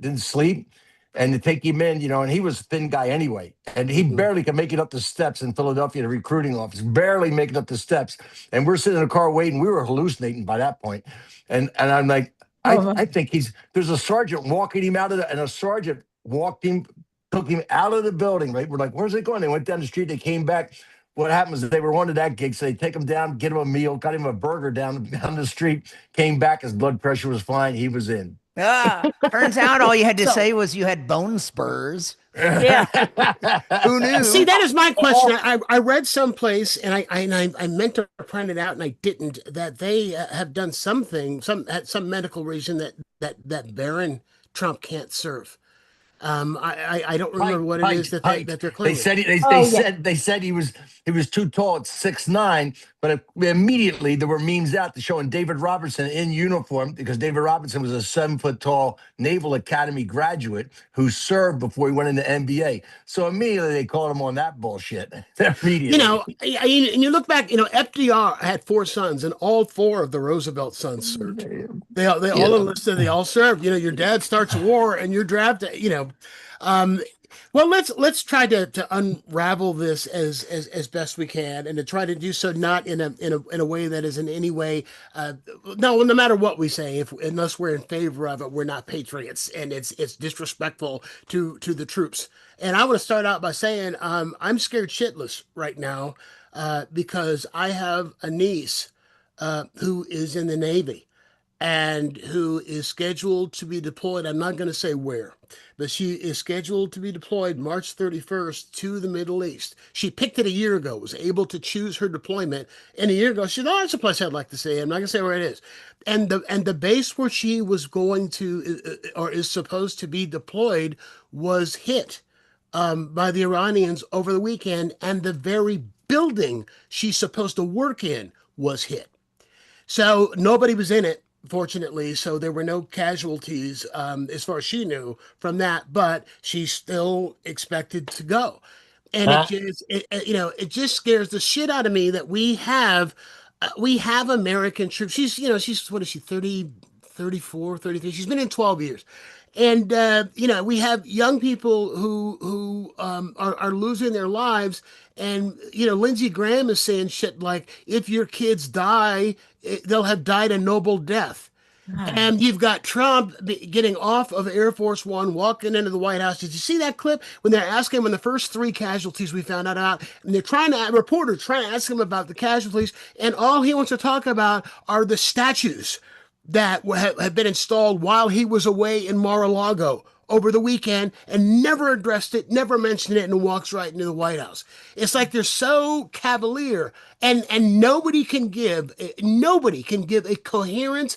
didn't sleep, and to take him in, and he was a thin guy anyway, and he barely could make it up the steps in Philadelphia, the recruiting office, barely making up the steps. And we're sitting in the car waiting. We were hallucinating by that point. And I'm like, I think there's a sergeant walking him out of and a sergeant took him out of the building, right? We're like, where's it going? They went down the street, they came back. What happens is they were on to that gig, so they take him down, get him a meal, got him a burger down the street, came back, his blood pressure was fine, he was in. Turns out all you had to say was you had bone spurs. Yeah. Who knew? See, that is my question. I read someplace, and I meant to print it out, and I didn't. That they have done something, some medical reason that Barron Trump can't serve. I don't remember what it is that they're claiming. They said he was too tall at 6'9", but immediately there were memes out showing David Robertson in uniform, because David Robertson was a 7-foot-tall Naval Academy graduate who served before he went into NBA. So immediately they called him on that bullshit. Immediately. And you look back, FDR had 4 sons, and all 4 of the Roosevelt sons served. They all enlisted, they all served. Your dad starts a war and you're drafted, well, let's try to unravel this as best we can, and to try to do so not in a way that is in any way no matter what we say, unless we're in favor of it, we're not patriots, and it's disrespectful to the troops. And I want to start out by saying I'm scared shitless right now because I have a niece who is in the Navy and who is scheduled to be deployed. I'm not going to say where, but she is scheduled to be deployed March 31st to the Middle East. She picked it a year ago, was able to choose her deployment. And a year ago, she said, that's a place I'd like to see. I'm not going to say where it is. And the base where she was going to, or is supposed to be deployed, was hit by the Iranians over the weekend. And the very building she's supposed to work in was hit. So nobody was in it, fortunately, so there were no casualties as far as she knew from that, but she's still expected to go. And it just scares the shit out of me that we have American troops. She's what is she, 30, 34, 33? She's been in 12 years. And, we have young people who are losing their lives. And, Lindsey Graham is saying shit like, if your kids die, they'll have died a noble death. And you've got Trump getting off of Air Force One, walking into the White House. Did you see that clip when they're asking him when the first 3 casualties we found out about, and reporters trying to ask him about the casualties, and all he wants to talk about are the statues that have been installed while he was away in Mar-a-Lago over the weekend, and never addressed it, never mentioned it, and walks right into the White House. It's like they're so cavalier, and nobody can give a coherent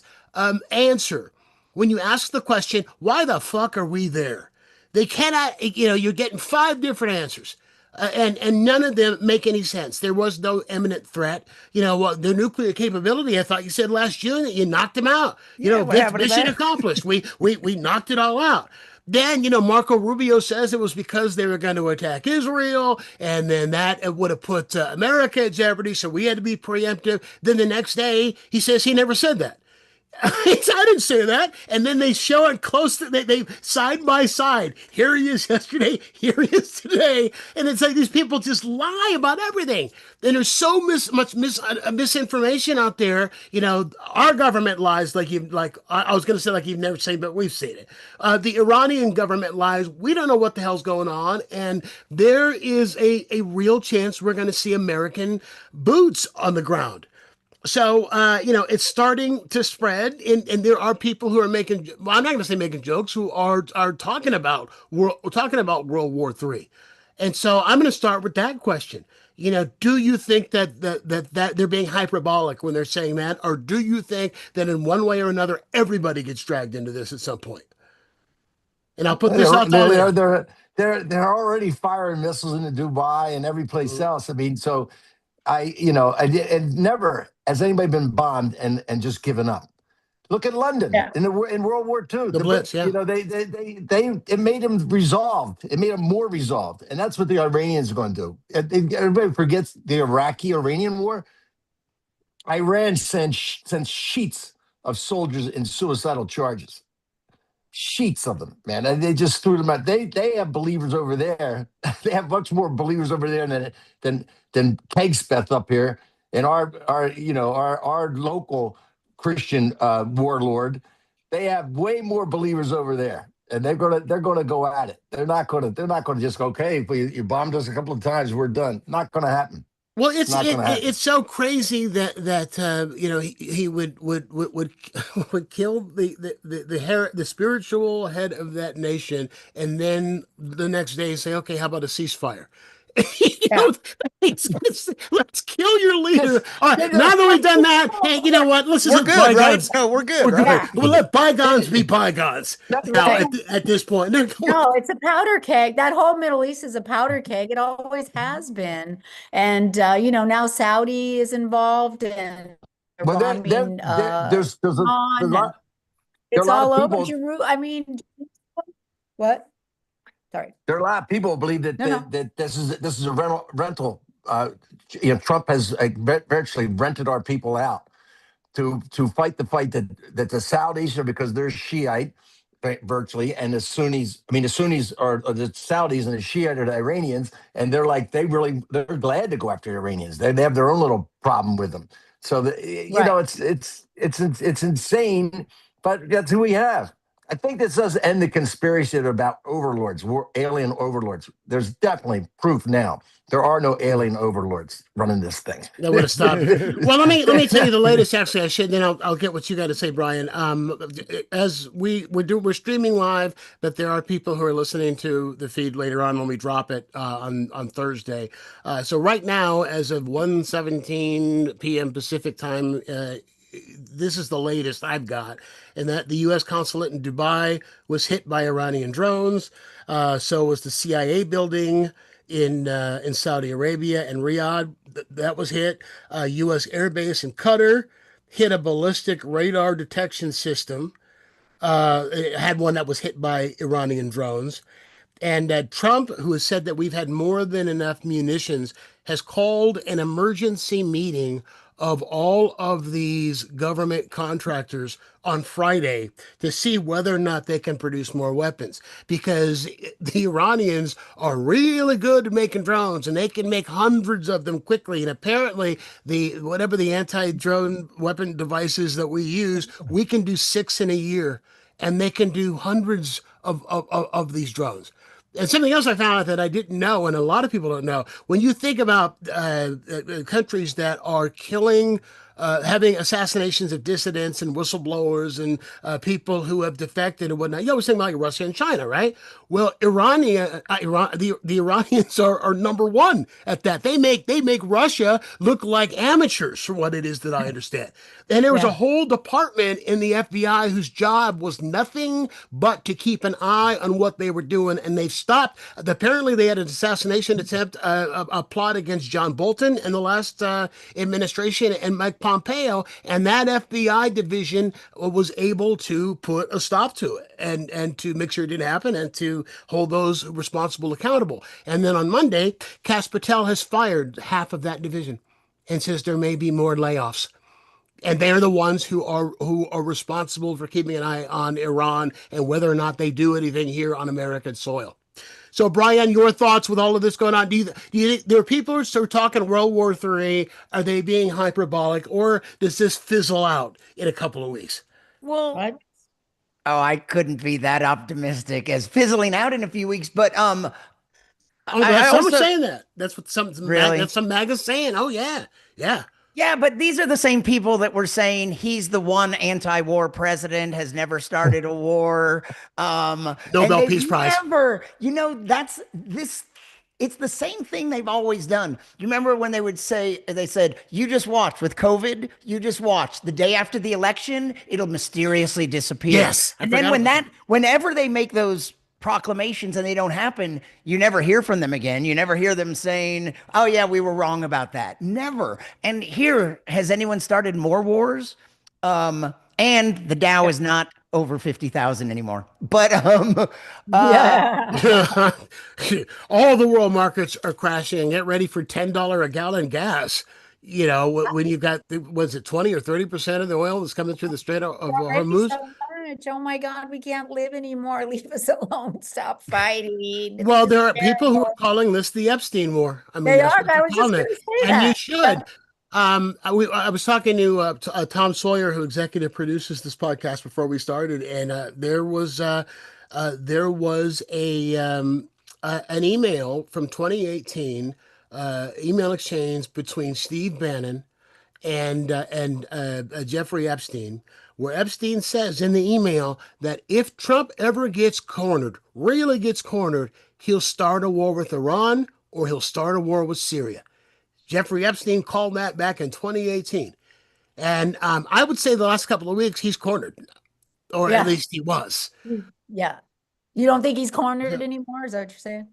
answer when you ask the question, why the fuck are we there? They cannot, you're getting 5 different answers. And none of them make any sense. There was no imminent threat. The nuclear capability, I thought you said last June that you knocked them out. Mission accomplished. We knocked it all out. Then, Marco Rubio says it was because they were going to attack Israel, and then that would have put America at jeopardy, so we had to be preemptive. Then the next day, he says he never said that. I didn't say that. And then they show it close to they side by side. Here he is yesterday. Here he is today. And it's like these people just lie about everything. And there's so much misinformation out there. Our government lies like I was going to say like you've never seen, but we've seen it. The Iranian government lies. We don't know what the hell's going on. And there is a real chance we're going to see American boots on the ground. So, it's starting to spread, and there are people who are making, well, I'm not going to say making jokes, who are talking about World War III. And so I'm going to start with that question. Do you think that they're being hyperbolic when they're saying that, or do you think that in one way or another, everybody gets dragged into this at some point? And I'll put this out there. They're already firing missiles into Dubai and every place else. I mean, so it never has anybody been bombed and just given up. Look at London in World War II. The Blitz, it made them resolved. It made them more resolved, and that's what the Iranians are going to do. Everybody forgets the Iraqi-Iranian war. Iran sent sheets of soldiers in suicidal charges. sheets of them, man, and they just threw them out. They have believers over there. They have much more believers over there than Kegspeth up here. And our local Christian warlord, they have way more believers over there, and they're gonna go at it. They're not gonna just go, okay, if you bombed us a couple of times, we're done. Not gonna happen. Well, Not gonna happen. it's so crazy that he would would kill the spiritual head of that nation, and then the next day say, okay, how about a ceasefire? Yeah. Let's kill your leader. All right, They're now gonna that we've fight done that, hey, you know what? Let's just We're let good, right? bygones. No, we're good, We're good. right? Yeah. We'll let bygones be bygones. Now, Right. at this point, No, it's a powder keg. That whole Middle East is a powder keg. It always has been. And now Saudi is involved and they're Well, bombing there's a Iran, and lot. There are a it's lot all of over people. Jerusalem. I mean, what? Sorry. There are a lot of people who believe that No. that this is a rental. Trump has virtually rented our people out to fight the fight that the Saudis are, because they're Shiite virtually, and the Sunnis. I mean, the Sunnis are the Saudis, and the Shiite are the Iranians, and they're glad to go after the Iranians. They have their own little problem with them. So Right. it's insane, but that's who we have. I think this does end the conspiracy about overlords, alien overlords. There's definitely proof now. There are no alien overlords running this thing. That would have stopped. Well, let me tell you the latest. Actually, I should. Then I'll get what you got to say, Brian. As we're streaming live, but there are people who are listening to the feed later on when we drop it on Thursday. So right now, as of 1:17 p.m. Pacific time, this is the latest I've got, and that the U.S. consulate in Dubai was hit by Iranian drones. So was the CIA building in Saudi Arabia and Riyadh. That was hit. U.S. airbase in Qatar hit a ballistic radar detection system. It had one that was hit by Iranian drones. And Trump, who has said that we've had more than enough munitions, has called an emergency meeting of all of these government contractors on Friday to see whether or not they can produce more weapons, because the Iranians are really good at making drones and they can make hundreds of them quickly. And apparently whatever the anti-drone weapon devices that we use, we can do 6 in a year, and they can do hundreds of these drones. And something else I found out that I didn't know, and a lot of people don't know, when you think about countries that are killing, having assassinations of dissidents and whistleblowers and people who have defected and whatnot, you always think about like Russia and China, right? Well, the Iranians are number one at that. They make Russia look like amateurs, from what it is that I understand. And there was a whole department in the FBI whose job was nothing but to keep an eye on what they were doing, and they've stopped. Apparently, they had an assassination attempt, a plot against John Bolton in the last administration, and Mike Pompeo, and that FBI division was able to put a stop to it and to make sure it didn't happen and to hold those responsible accountable. And then on Monday, Cass Patel has fired half of that division and says there may be more layoffs. And they're the ones who are responsible for keeping an eye on Iran and whether or not they do anything here on American soil. So, Brian, your thoughts with all of this going on? Do you think there are people who are still talking World War III? Are they being hyperbolic, or does this fizzle out in a couple of weeks? Well, What? oh, I couldn't be that optimistic as fizzling out in a few weeks, but Oh, I someone's also- saying that. That's what Really? that's some MAGA's saying. Oh yeah. yeah, but these are the same people that were saying he's the one anti-war president, has never started a war. Nobel and they've Peace Prize. Never, that's this. It's the same thing they've always done. You remember when they said, you just watch with COVID, you just watch the day after the election, it'll mysteriously disappear. Yes, I And then forgot whenever they make those proclamations and they don't happen, you never hear from them again. You never hear them saying, oh yeah, we were wrong about that. Never. And here, has anyone started more wars? And the Dow is not over 50,000 anymore. But Yeah. all the world markets are crashing. Get ready for $10 a gallon gas. You know, when you've got, was it 20 or 30% of the oil that's coming through the Strait of Already Hormuz? so high. carnage. Oh my God, we can't live anymore. Leave us alone. Stop fighting. It's Well, just there are people who are terrible. calling this the Epstein War. I mean, They that's are. what I they're was just calling going it, to say and you that. should. I was talking to Tom Sawyer, who executive produces this podcast, before we started, and there was an email from 2018, email exchange between Steve Bannon and Jeffrey Epstein, where Epstein says in the email that if Trump ever gets cornered, really gets cornered, he'll start a war with Iran or he'll start a war with Syria. Jeffrey Epstein called that back in 2018. And I would say the last couple of weeks he's cornered, or at Yeah. least he was. Yeah. You don't think he's cornered anymore? Is that what you're saying?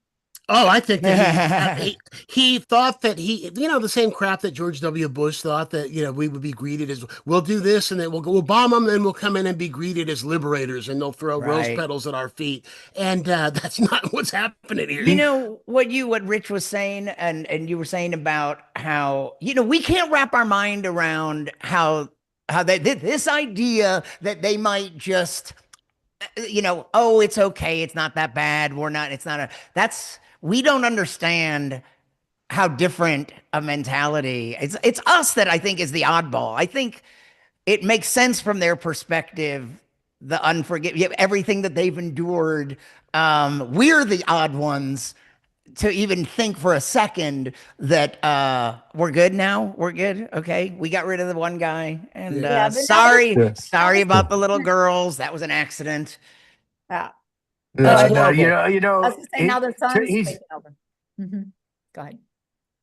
Oh, I think that he thought that the same crap that George W. Bush thought, that, we would be greeted as, we'll do this and then we'll bomb them, and we'll come in and be greeted as liberators, and they'll throw rose Right. petals at our feet. And that's not what's happening here. You know what Rich was saying, and you were saying about how, we can't wrap our mind around how this idea that they might just, oh, it's okay, it's not that bad, we don't understand how different a mentality. It's us that I think is the oddball. I think it makes sense from their perspective, the everything that they've endured. We're the odd ones to even think for a second that we're good now. We're good. Okay. We got rid of the one guy. And Yeah, but now sorry Yeah. about the little girls. That was an accident. Yeah. That's No, horrible. I was going to say, now the son's he's taking over. Mhm. Go ahead.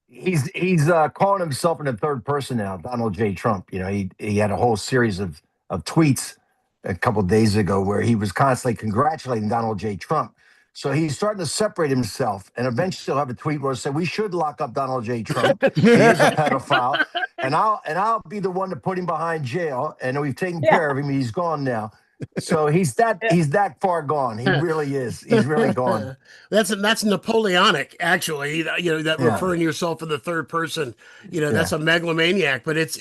he's calling himself in the third person now, Donald J. Trump. He had a whole series of tweets a couple of days ago where he was constantly congratulating Donald J. Trump. So he's starting to separate himself, and eventually he'll have a tweet where he say we should lock up Donald J. Trump. He is a pedophile, and I'll be the one to put him behind jail. And we've taken care of him. He's gone now. So he's that far gone. He really is. He's really gone. That's Napoleonic, actually. That Yeah. referring to yourself in the third person. That's Yeah. a megalomaniac. But it's.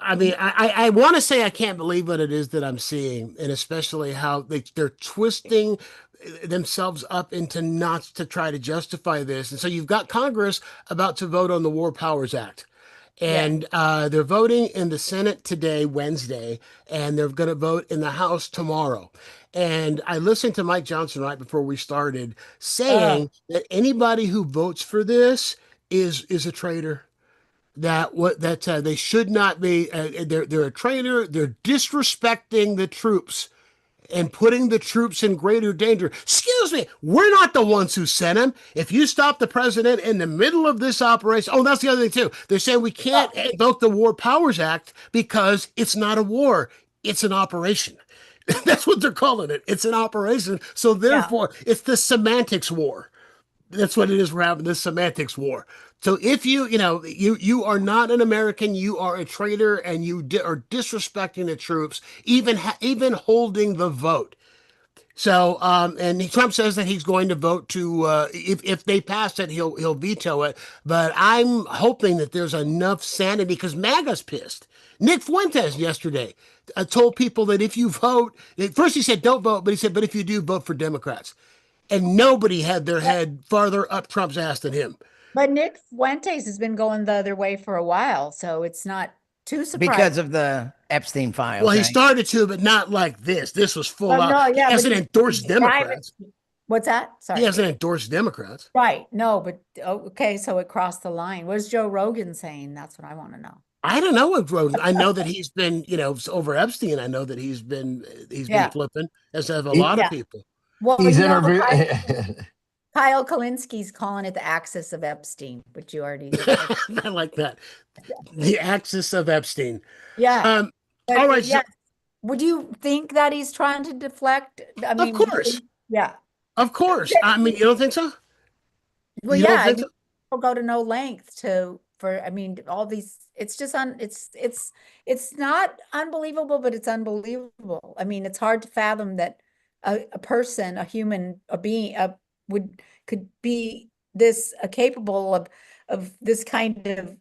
I mean, I want to say I can't believe what it is that I'm seeing, and especially how they're twisting themselves up into knots to try to justify this. And so you've got Congress about to vote on the War Powers Act. And they're voting in the Senate today, Wednesday, and they're going to vote in the House tomorrow. And I listened to Mike Johnson right before we started saying that anybody who votes for this is a traitor. That they should not be. They're a traitor. They're disrespecting the troops and putting the troops in greater danger. Excuse me, we're not the ones who sent him. If you stop the president in the middle of this operation, that's the other thing too. They're saying we can't invoke the War Powers Act because it's not a war, it's an operation. That's what they're calling it. It's an operation. So therefore, it's the semantics war. That's what it is. We're having this semantics war. So if you are not an American, you are a traitor, and you are disrespecting the troops, even holding the vote. So, and Trump says that he's going to vote to, if they pass it, he'll veto it. But I'm hoping that there's enough sanity, because MAGA's pissed. Nick Fuentes yesterday told people that if you vote, at first he said don't vote, but he said, but if you do, vote for Democrats. And nobody had their head farther up Trump's ass than him. But Nick Fuentes has been going the other way for a while, so it's not too surprising. Because of the Epstein files. Well, he started to, but not like this. This was full out. No, He hasn't endorsed Democrats. What's that? Sorry. He hasn't endorsed Democrats. Right. No, but okay, so it crossed the line. What's Joe Rogan saying? That's what I want to know. I don't know what Rogan. I know that he's been, over Epstein. I know that he's been flipping, as have a lot of people. Well, He's interviewed. Kyle Kalinski's calling it the axis of Epstein, but you already. I like that. The axis of Epstein. Yeah. All right. Yeah. Would you think that he's trying to deflect? I mean, of course. Yeah. Of course. I mean, you don't think so? Well, yeah. People go to no length all these. It's just it's not unbelievable, but it's unbelievable. I mean, it's hard to fathom that a person, a human, a being, could be this capable of this kind of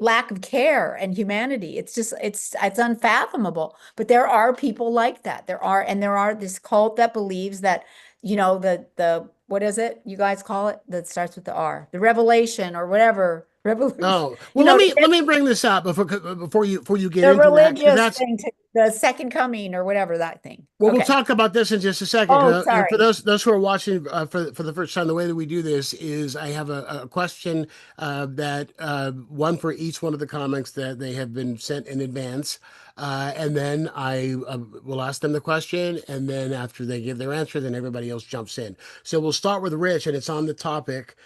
lack of care and humanity. It's just, it's unfathomable. But there are people like that. There are this cult that believes that, you know, the what is it you guys call it that starts with the R, the revelation or whatever. Revolution. Oh, well, let me bring this up before you get the into religious that. thing, the second coming or whatever that thing. Well, Okay. we'll talk about this in just a second. Oh, sorry. For those who are watching for the first time, the way that we do this is I have a question that one for each one of the comics that they have been sent in advance. And then I will ask them the question, and then after they give their answer, then everybody else jumps in. So we'll start with Rich, and it's on the topic,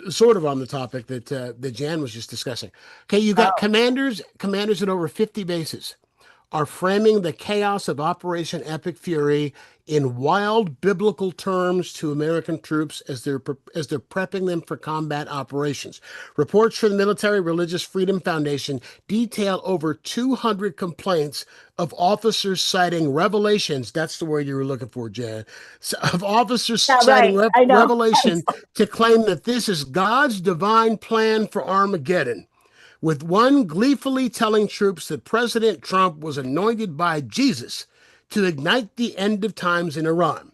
sort of on the topic that Jan was just discussing. Okay, you got commanders at over 50 bases are framing the chaos of Operation Epic Fury in wild biblical terms to American troops as they're prepping them for combat operations. Reports from the Military Religious Freedom Foundation detail over 200 complaints of officers citing revelations. That's the word you were looking for, Jan. Of officers citing revelation to claim that this is God's divine plan for Armageddon, with one gleefully telling troops that President Trump was anointed by Jesus to ignite the end of times in Iran.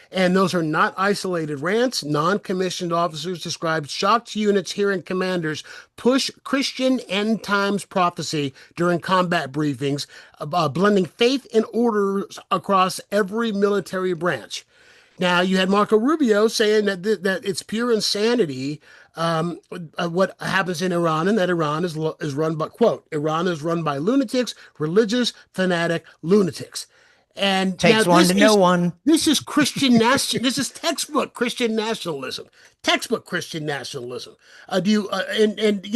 And those are not isolated rants. Non-commissioned officers described shocked units hearing commanders push Christian end times prophecy during combat briefings, blending faith and orders across every military branch. Now, you had Marco Rubio saying that it's pure insanity what happens in Iran, and that Iran is run by, quote, Iran is run by lunatics, religious, fanatic lunatics. And takes one to know one. This is Christian national. This is textbook Christian nationalism. Textbook Christian nationalism. And you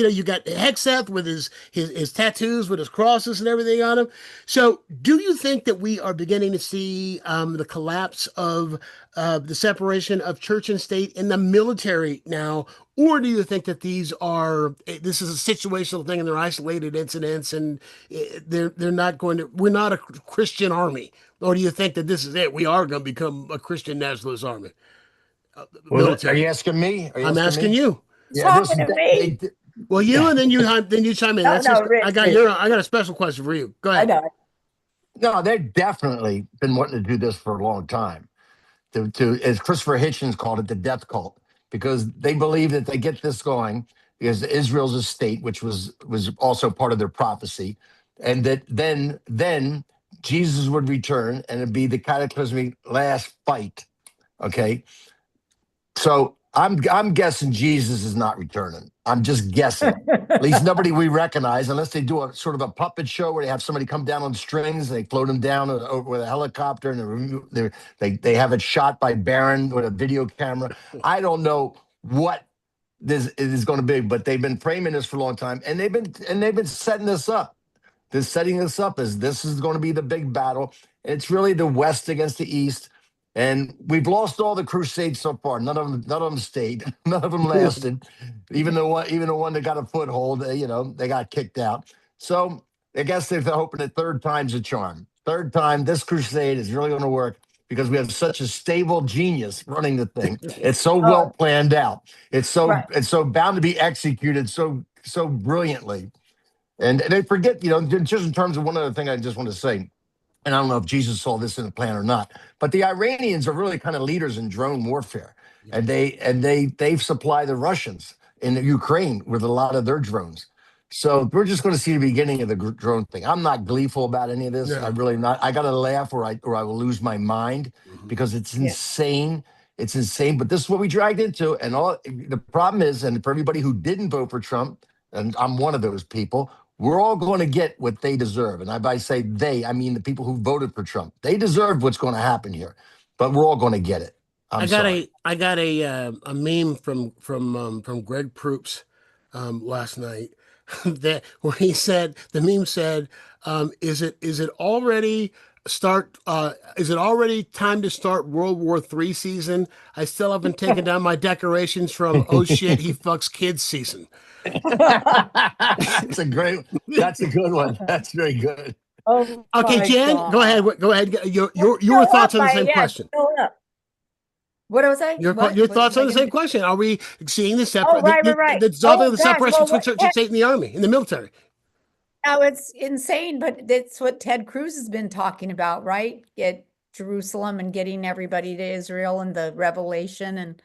know, you got Hexeth with his tattoos with his crosses and everything on him. So, do you think that we are beginning to see the collapse of the separation of church and state in the military now, or do you think that this is a situational thing and they're isolated incidents and they're not going to? We're not a Christian army. Or do you think that this is it? We are going to become a Christian nationalist army. Well, are you asking me? I'm asking you. Yeah, me. Well, you and then you chime in. Rich, I got a special question for you. Go ahead. I know. No, they've definitely been wanting to do this for a long time. To as Christopher Hitchens called it, the death cult, because they believe that they get this going because Israel's a state, which was also part of their prophecy, and that then Jesus would return and it'd be the cataclysmic last fight. Okay. So I'm guessing Jesus is not returning. I'm just guessing. At least nobody we recognize, unless they do a sort of a puppet show where they have somebody come down on strings and they float him down with a helicopter and they have it shot by Barron with a video camera. I don't know what this is going to be, but they've been framing this for a long time, and they've been setting this up. They're setting this up as this is going to be the big battle. It's really the West against the East. And we've lost all the crusades so far. None of them stayed. None of them lasted. Even the one that got a foothold, they got kicked out. So I guess they're hoping that third time's a charm. Third time, this crusade is really going to work because we have such a stable genius running the thing. It's so well planned out. It's so bound to be executed so brilliantly. And they forget, just in terms of one other thing I just want to say. And I don't know if Jesus saw this in the plan or not, but the Iranians are really kind of leaders in drone warfare, and they supply the Russians in Ukraine with a lot of their drones. So we're just going to see the beginning of the drone thing. I'm not gleeful about any of this. No. I'm really not. I got to laugh or I will lose my mind because it's insane. It's insane. But this is what we dragged into, and all the problem is, and for everybody who didn't vote for Trump, and I'm one of those people. We're all going to get what they deserve. And if I say they, I mean the people who voted for Trump. They deserve what's going to happen here, but we're all going to get it. I got a meme from Greg Proops last night that where he said, the meme said, is it already time to start World War III season? I still haven't taken down my decorations from oh shit, he fucks kids season. That's a good one. That's very good. Okay, Jen, go ahead. Your thoughts on the same question. What was I? Your What thoughts on the same question? Are we seeing the separate? Oh, right. The dissolving of the gosh, separation well, between church and state in the army, in the military. now it's insane, but that's what Ted Cruz has been talking about, right? Get Jerusalem and getting everybody to Israel and the revelation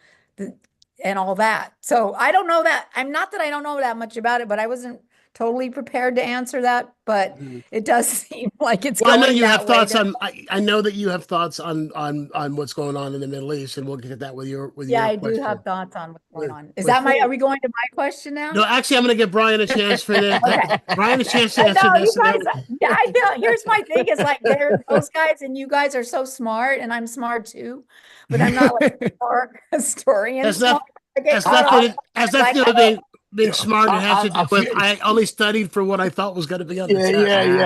and all that. So I don't know that. I'm not that I don't know that much about it, but I wasn't totally prepared to answer that. But it does seem like it's. Well, I know going you that have way. thoughts on. I know that you have thoughts on what's going on in the Middle East, and we'll get that with your Yeah, your I do question. have thoughts on what's going on. Is with- that my? Are we going to my question now? No, actually, I'm going to give Brian a chance for this. Okay. Brian a chance to I answer know, this. you guys, I feel, here's my thing is like those guys and you guys are so smart and I'm smart too, but I'm not like a historian. That's smart. not. I get Has caught nothing. up. Has Like, nothing to do with being smart. It has to do I with feel- I only studied for what I thought was going to be on the Yeah,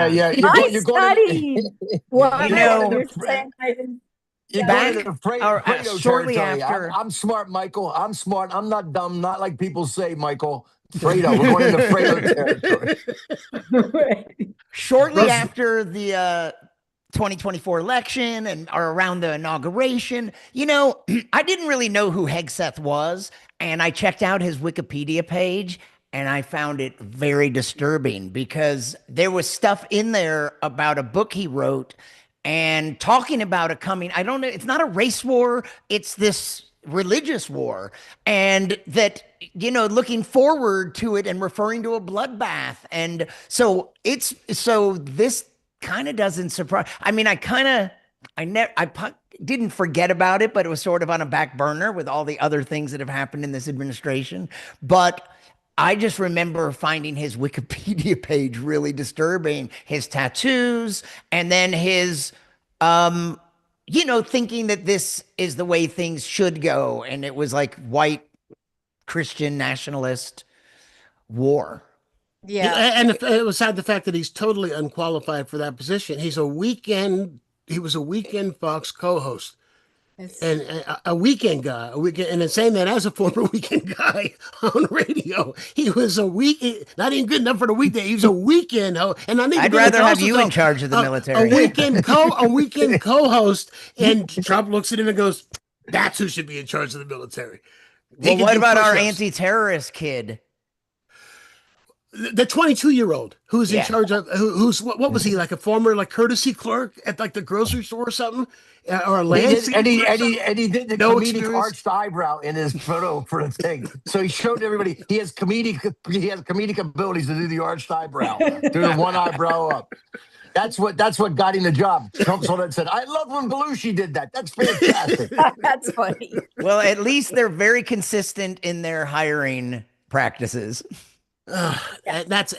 test. yeah. I studied. What? You know, You're saying I didn't. You're Back- going into or, Fredo shortly territory. after- I'm smart, Michael. I'm smart. I'm not dumb. Not like people say, Michael. Fredo. We're going into Fredo territory. Shortly Russ- after the 2024 election and or around the inauguration, you know, I didn't really know who Hegseth was, and I checked out his Wikipedia page, and I found it very disturbing because there was stuff in there about a book he wrote and talking about a coming, I don't know, it's not a race war, it's this religious war, and that, you know, looking forward to it and referring to a bloodbath. And so this kind of doesn't surprise. I mean, I didn't forget about it, but it was sort of on a back burner with all the other things that have happened in this administration. But I just remember finding his Wikipedia page really disturbing, his tattoos, and then his, you know, thinking that this is the way things should go. And it was like white Christian nationalist war. Yeah. And it was sad the fact that he's totally unqualified for that position. He was a weekend Fox co-host. And a weekend guy, and it's saying that as a former weekend guy on radio, he was not even good enough for the weekday. He was a weekend host, and I'd rather have you in charge of the military. A weekend co-host, and Trump looks at him and goes, "That's who should be in charge of the military." Well, what about our anti-terrorist kid? The 22-year-old who's in charge of what was he, like a former like courtesy clerk at like the grocery store or something, or a land and he did the No comedic experience. arched eyebrow in his photo for the thing. So he showed everybody he has comedic abilities to do the arched eyebrow, do the one eyebrow up. That's what got him the job. Trump saw that and said, "I love when Belushi did that. That's fantastic." That's funny. Well, at least they're very consistent in their hiring practices. That's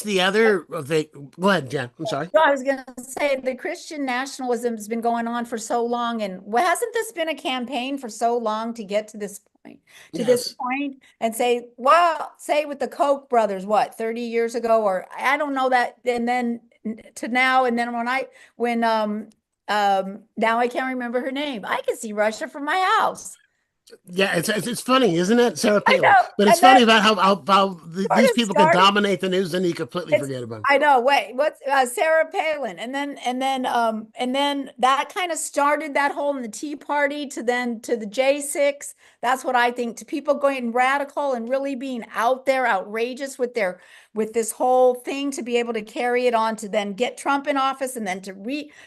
the other thing. Go ahead, Jen. I'm sorry. I was going to say the Christian nationalism has been going on for so long, and hasn't this been a campaign for so long to get to this point? And say, well, say with the Koch brothers, what, 30 years ago, or I don't know that, and then to now, and then when now I can't remember her name. I can see Russia from my house. Yeah, it's funny, isn't it, Sarah Palin? I know, But it's funny about how these people can dominate the news and you completely forget about it. I know. Wait, what's Sarah Palin? And then that kind of started that whole in the Tea Party to the J6. That's what I think, to people going radical and really being out there, outrageous with this whole thing, to be able to carry it on to then get Trump in office and then to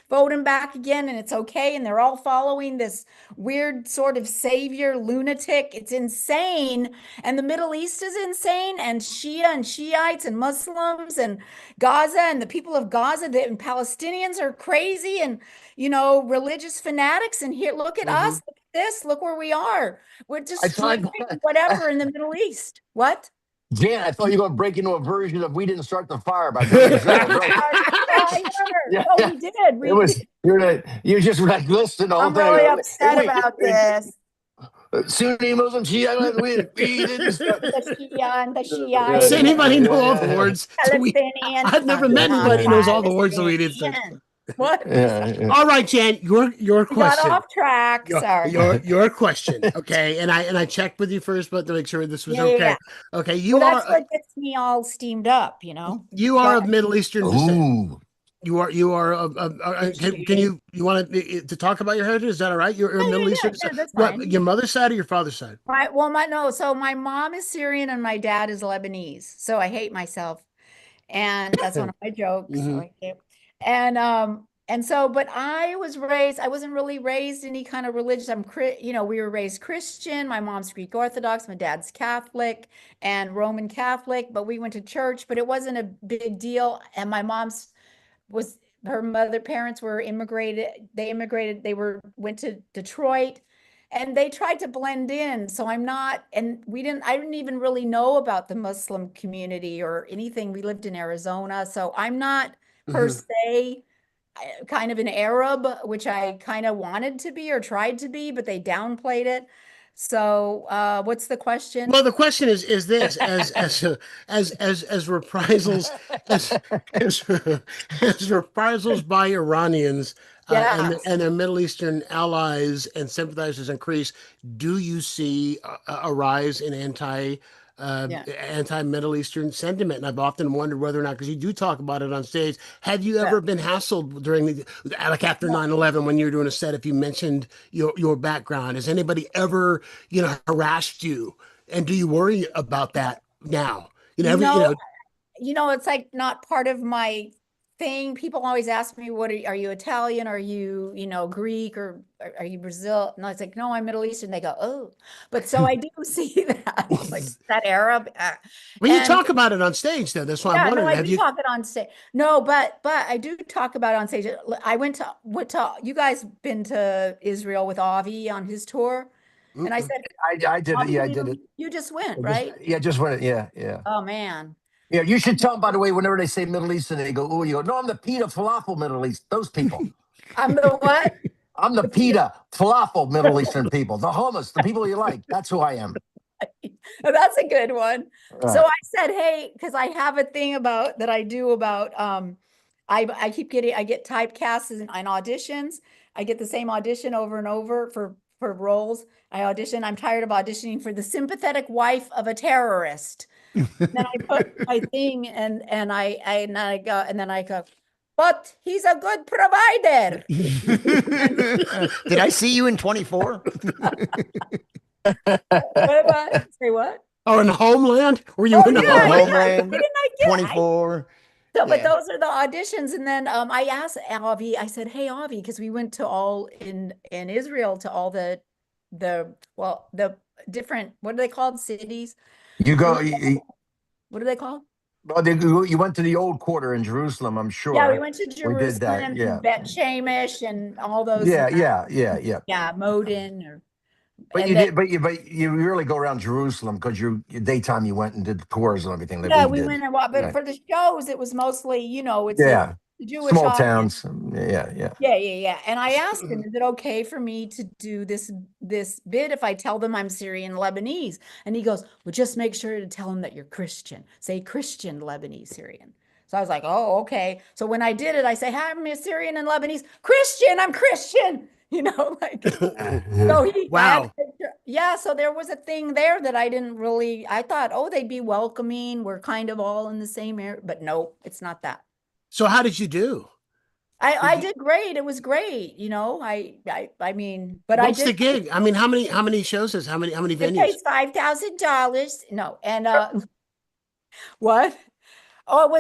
vote him back again, and it's okay. And they're all following this weird sort of savior lunatic. It's insane. And the Middle East is insane, and Shia and Shiites and Muslims and Gaza and the people of Gaza and Palestinians are crazy, and, you know, religious fanatics. And here, look at us. Look at this. Look where we are. We're just whatever in the Middle East. What? Jan, I thought you were going to break into a version of "We Didn't Start the Fire" by Billy Joel, right? We did. You're just like, listen, I'm really upset about this. Sunni Muslim Shia, we didn't start. The Shia. Does anybody know all the words? Palestinian. I've never met anybody who knows all the words that we didn't say. What? All right, Jan, your question. Got off track. Sorry. Your question. Okay, and I checked with you first, but to make sure this was okay. Yeah. Okay, That's what gets me all steamed up. You know. You are of Middle Eastern descent. Ooh. you want to talk about your heritage? Is that all right? You're Yeah, Middle Eastern. yeah, that's What, fine. your mother's side or your father's side? So my mom is Syrian and my dad is Lebanese. So I hate myself. And that's one of my jokes. Mhm. And so, but I wasn't really raised any kind of religious. We were raised Christian. My mom's Greek Orthodox, my dad's Catholic and Roman Catholic, but we went to church, but it wasn't a big deal. And my mom's was her parents were immigrated. Went to Detroit and they tried to blend in. So I didn't even really know about the Muslim community or anything. We lived in Arizona. So I'm not per se kind of an Arab, which I kind of wanted to be or tried to be, but they downplayed it. So, what's the question? Well, the question is this: as reprisals as reprisals by Iranians and their Middle Eastern allies and sympathizers increase, do you see a rise in anti-Middle Eastern sentiment? And I've often wondered whether or not, because you do talk about it on stage, have you ever been hassled during like after 9/11 when you were doing a set, if you mentioned your background? Has anybody ever, harassed you? And do you worry about that now? It's like not part of my thing. People always ask me, are you Italian? Are you, Greek or are you Brazil? And I was like, no, I'm Middle Eastern. They go, oh, but so I do see that, like that Arab. Well, you talk about it on stage, though. That's why I'm wondering. I do talk it on stage. No, but I do talk about it on stage. I went to you guys been to Israel with Avi on his tour? And I said, I did it. Yeah, I did it. You just went, right? Just went. Yeah. Oh man. Yeah, you should tell them, by the way, whenever they say Middle Eastern, they go, oh, you go, no, I'm the pita falafel Middle East. Those people. I'm the what? I'm the pita falafel Middle Eastern people. The hummus, the people you like. That's who I am. That's a good one. So I said, hey, because I have a thing that I do about I get typecast in auditions. I get the same audition over and over for roles. I audition. I'm tired of auditioning for the sympathetic wife of a terrorist. Then I put my thing and then I go, but he's a good provider. Did I see you in 24? Say what? Oh, in Homeland? Were you in Homeland? 24. So, but those are the auditions. And then I asked Avi, I said, hey, Avi, because we went to all in Israel to all the different, what are they called? Cities? You go. What are they called? Well, you went to the old quarter in Jerusalem, I'm sure. Yeah, we went to Jerusalem we did that, and Bet Shemesh and all those. Yeah. Yeah, Modin. But you really go around Jerusalem because your daytime you went and did the tours and everything. We went and walked, but for the shows it was mostly, it's the Jewish small audience. towns. Yeah. And I asked him, is it okay for me to do this bit if I tell them I'm Syrian Lebanese? And he goes, well, just make sure to tell them that you're Christian. Say Christian Lebanese Syrian. So I was like, oh, okay. So when I did it, I say, hi, I'm a Syrian and Lebanese. Christian, I'm Christian. So wow. So there was a thing there that I thought, oh, they'd be welcoming. We're kind of all in the same area, but no, it's not that. So how did you do? I did great. It was great. I mean, but what's the gig? I mean, how many shows is how many venues? It pays $5,000. No. And what? Oh, it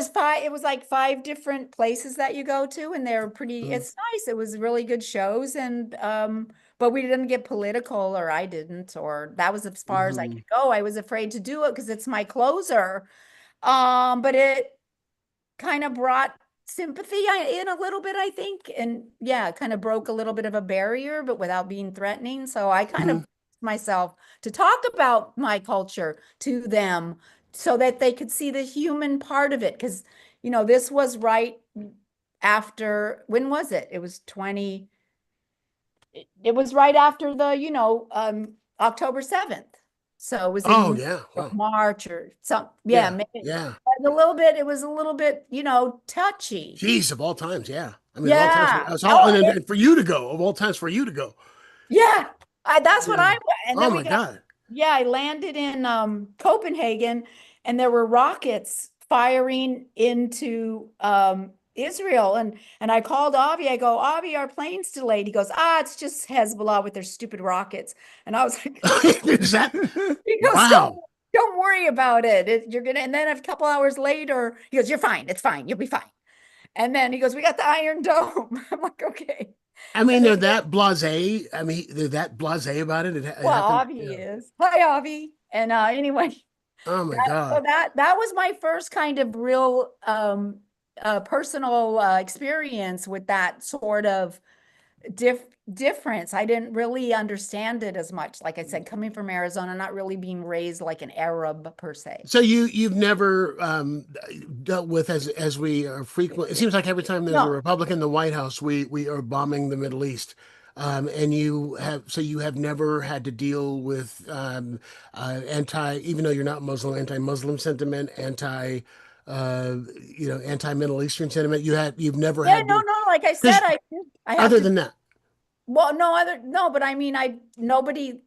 was like 5 different places that you go to, and they're pretty, it's nice. It was really good shows. And but we didn't get political, or I didn't, or that was as far as I could go. I was afraid to do it because it's my closer. But it kind of brought sympathy in a little bit, I think. And kind of broke a little bit of a barrier, but without being threatening. So I kind of myself to talk about my culture to them so that they could see the human part of it. Because, this was right after, when was it? It was it was right after the, October 7th. So it was in March or something. Yeah. It was a little bit, touchy. Jeez, of all times. Yeah. I mean, of all times, and for you to go, of all times for you to go. Yeah. That's what I, and then my God. Yeah. I landed in Copenhagen and there were rockets firing into Israel. And I called Avi. I go, Avi, our plane's delayed. He goes, it's just Hezbollah with their stupid rockets. And I was like, Is that? he goes, Wow. don't worry about it. You're gonna. And then a couple hours later, he goes, you're fine. It's fine. You'll be fine. And then he goes, we got the Iron Dome. I'm like, okay. I mean, they're that blasé. I mean, they're that blasé about it. Well, Avi is. Hi, Avi. And anyway. Oh my God. So that was my first kind of real personal experience with that sort of difference. I didn't really understand it as much. Like I said, coming from Arizona, not really being raised like an Arab per se. So you've never dealt with, as we are frequent. It seems like every time there's a Republican in the White House, we are bombing the Middle East. And you have never had to deal with even though you're not Muslim, anti-Muslim sentiment, anti-Middle Eastern sentiment. You've never had. No. Like I said, I other than that. Well, but I mean, nobody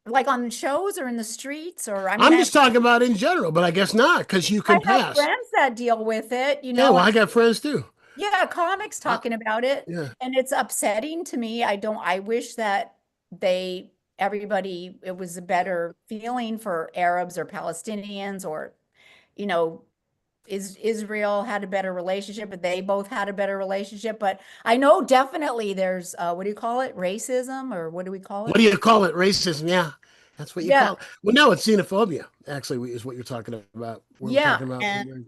like on shows or in the streets or I'm just talking about in general, but I guess not, because you can pass. I have friends that deal with it, Yeah, well, I got friends too. Yeah, comics talking about it. Yeah. And it's upsetting to me. I wish that it was a better feeling for Arabs or Palestinians or, Israel had a better relationship, but they both had a better relationship. But I know definitely there's, what do you call it? Racism, or what do we call it? What do you call it? Racism. Yeah. That's what you call it. Well, no, it's xenophobia, actually, is what you're talking about. And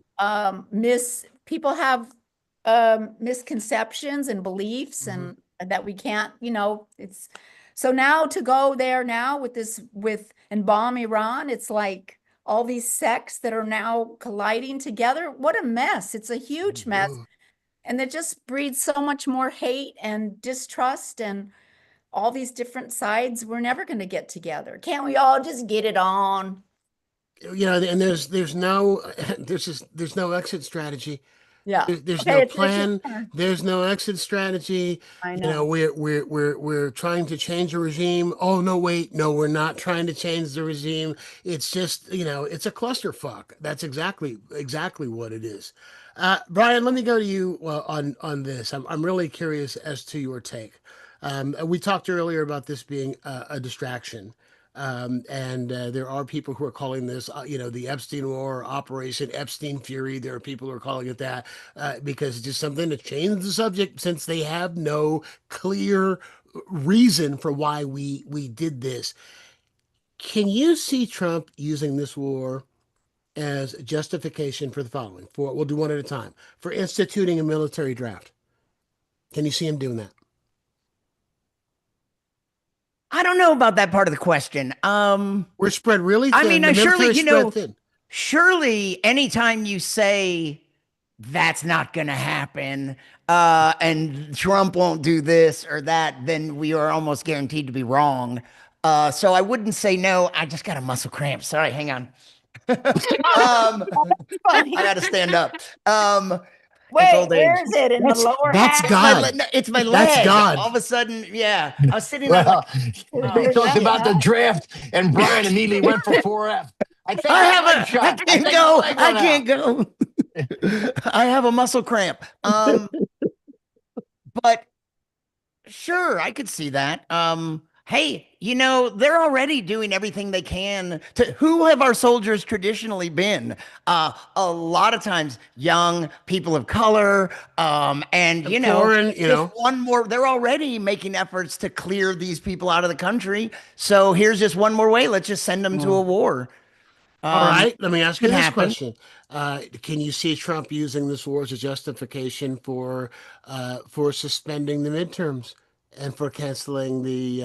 people have misconceptions and beliefs and that we can't, it's so now to go there now and bomb Iran, it's like all these sects that are now colliding together. What a mess. It's a huge mess. And it just breeds so much more hate and distrust and all these different sides. We're never going to get together. Can't we all just get it on? And there's no exit strategy. Yeah. There's no plan. There's no exit strategy. I know. We're trying to change the regime. Oh no, wait, no, we're not trying to change the regime. It's just, it's a clusterfuck. That's exactly what it is. Brian, let me go to you on this. I'm really curious as to your take. We talked earlier about this being a distraction. And there are people who are calling this, the Epstein War, Operation Epstein Fury. There are people who are calling it that because it's just something to change the subject, since they have no clear reason for why we did this. Can you see Trump using this war as justification for the following? We'll do one at a time. For instituting a military draft. Can you see him doing that? I don't know about that part of the question. We're spread really thin. I mean, surely, surely anytime you say that's not going to happen, and Trump won't do this or that, then we are almost guaranteed to be wrong. So I wouldn't say no. I just got a muscle cramp. Sorry, hang on. I got to stand up. Wait, where is it? In the lower That's half? God. It's my leg. That's God. All of a sudden, yeah. I was sitting there like, they talked about the draft, and Brian immediately went for 4F. I can't go. I have a muscle cramp. But sure, I could see that. Hey, they're already doing everything they can who have our soldiers traditionally been? A lot of times young people of color, and foreign, one more, they're already making efforts to clear these people out of the country. So here's just one more way. Let's just send them to a war. All right, let me ask you this question. Can you see Trump using this war as a justification for suspending the midterms and for canceling the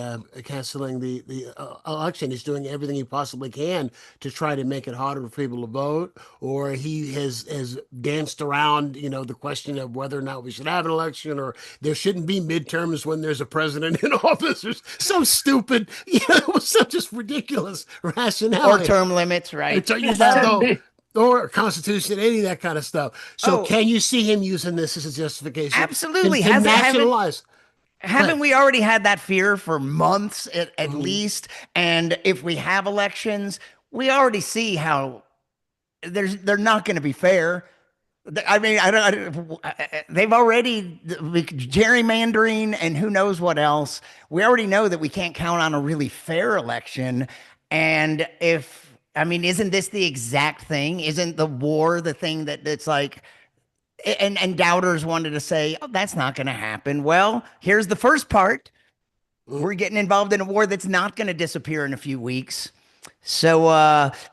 election? He's doing everything he possibly can to try to make it harder for people to vote, or he has danced around, the question of whether or not we should have an election, or there shouldn't be midterms when there's a president in office. It's so stupid, so just ridiculous rationale. Or term limits, right? Or Constitution, any of that kind of stuff. So can you see him using this as a justification? Absolutely. To nationalize. Haven't we already had that fear for months at least? And if we have elections, we already see how they're not going to be fair. I mean, they've already gerrymandering and who knows what else. We already know that we can't count on a really fair election. And I mean, isn't this the exact thing? Isn't the war the thing that's like, and doubters wanted to say, oh, that's not going to happen. Well, here's the first part. We're getting involved in a war that's not going to disappear in a few weeks. So,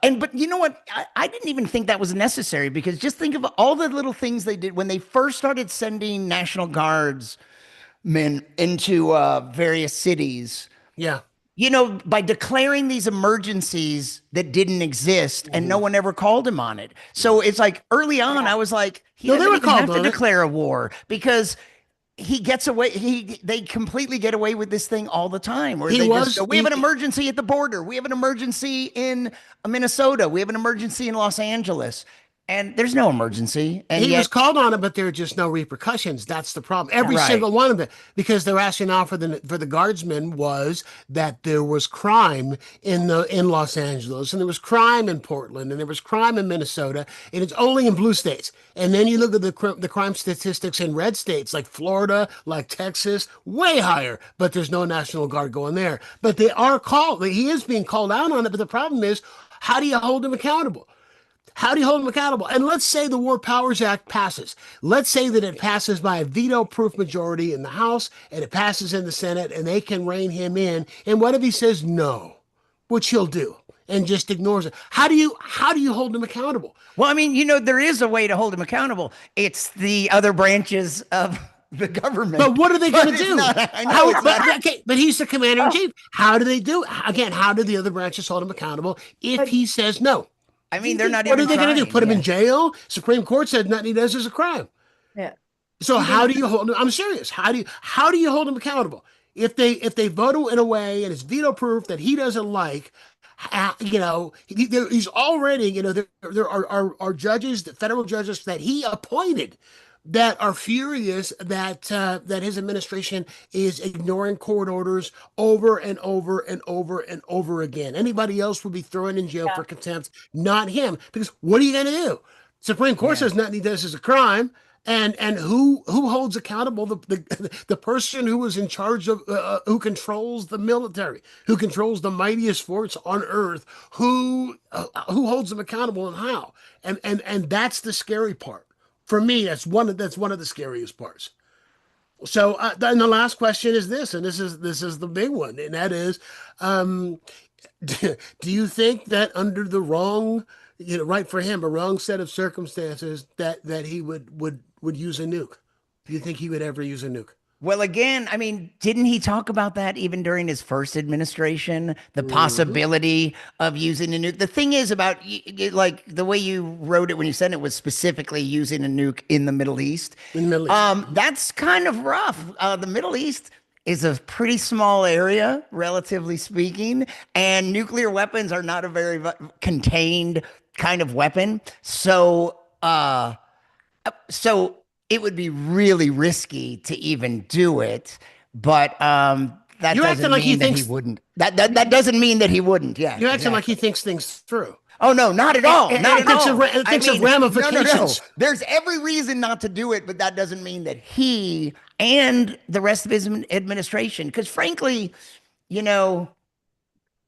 but you know what? I didn't even think that was necessary, because just think of all the little things they did when they first started sending National Guardsmen into various cities. Yeah. You know, by declaring these emergencies that didn't exist, and no one ever called him on it. So it's like early on, I was like, he doesn't even have to declare a war, because he gets away. They completely get away with this thing all the time. Where they just go, we have an emergency at the border. We have an emergency in Minnesota. We have an emergency in Los Angeles. And there's no emergency. And he was called on it, but there are just no repercussions. That's the problem. Every single one of it, because the rationale for the guardsmen was that there was crime in Los Angeles, and there was crime in Portland, and there was crime in Minnesota, and it's only in blue states. And then you look at the crime statistics in red states like Florida, like Texas, way higher. But there's no National Guard going there. But they are called. He is being called out on it. But the problem is, how do you hold him accountable? How do you hold him accountable? And let's say the War Powers Act passes. Let's say that it passes by a veto-proof majority in the House, and it passes in the Senate, and they can rein him in. And what if he says no, which he'll do, and just ignores it? How do you hold him accountable? Well, I mean, you know, there is a way to hold him accountable. It's the other branches of the government. But what are they going to do? But he's the commander in chief. How do they do it? Again, how do the other branches hold him accountable if he says no? I mean, they're not. What are they going to do? Put him in jail? Supreme Court said nothing he does is a crime. Yeah. So how do you hold him? I'm serious. How do you hold him accountable? If they vote him in a way and it's veto proof that he doesn't like, you know, he's already, you know, there are judges, the federal judges that he appointed, that are furious that his administration is ignoring court orders over and over and over and over again. Anybody else would be thrown in jail for contempt, not him. Because what are you going to do? Supreme Court says nothing he does is a crime. And who holds accountable the person who is in charge of who controls the military, who controls the mightiest force on earth, who holds them accountable and how? And that's the scary part. For me, that's one of the scariest parts. So, and the last question is this, and this is the big one, and that is, do you think that under the wrong, you know, right for him, a wrong set of circumstances, that he would use a nuke? Do you think he would ever use a nuke? Well, again, I mean, didn't he talk about that even during his first administration? The possibility of using a nuke. The thing is about, like, the way you wrote it when you said it was specifically using a nuke in the Middle East. In the Middle East. That's kind of rough. The Middle East is a pretty small area, relatively speaking, and nuclear weapons are not a very contained kind of weapon. So it would be really risky to even do it, but that doesn't mean that he wouldn't. That doesn't mean that he wouldn't. Yeah, you're acting like he thinks things through. Oh no, not at all. Not at all. It thinks of ramifications. No. There's every reason not to do it, but that doesn't mean that he and the rest of his administration, because frankly, you know,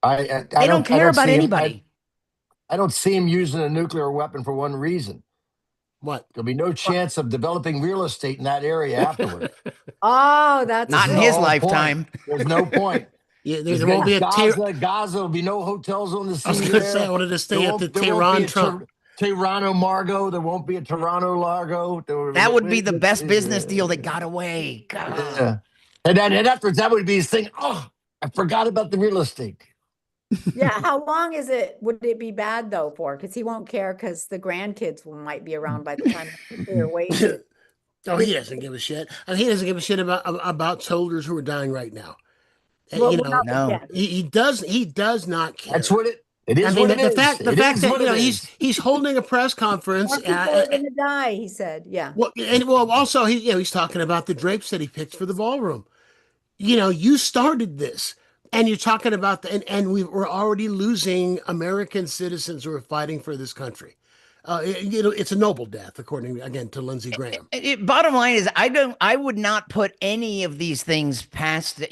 they don't care about anybody. I don't see him using a nuclear weapon for one reason. What? There'll be no chance of developing real estate in that area afterward. Oh, that's not in his lifetime. There's no point. Yeah, there won't be a Gaza. There'll be no hotels on the sea. I was going to say, I wanted to stay at the Tehran Trump. Toronto Margo. There won't be a Toronto Largo. That would be the best business deal that got away. God. Yeah. And afterwards, that would be his thing. Oh, I forgot about the real estate. Yeah, how long would it be bad though for? Because he won't care, because the grandkids might be around by the time they're waiting. Oh, he doesn't give a shit. And he doesn't give a shit about soldiers who are dying right now. Well, you know, no. He does not care. That's what it is. I mean, the fact that, you know, he's holding a press conference. More people are going to die, he said. Yeah. Well, also he's talking about the drapes that he picked for the ballroom. You know, you started this. And you're talking about we're already losing American citizens who are fighting for this country. it's a noble death, according again to Lindsey Graham. Bottom line is, I would not put any of these things past,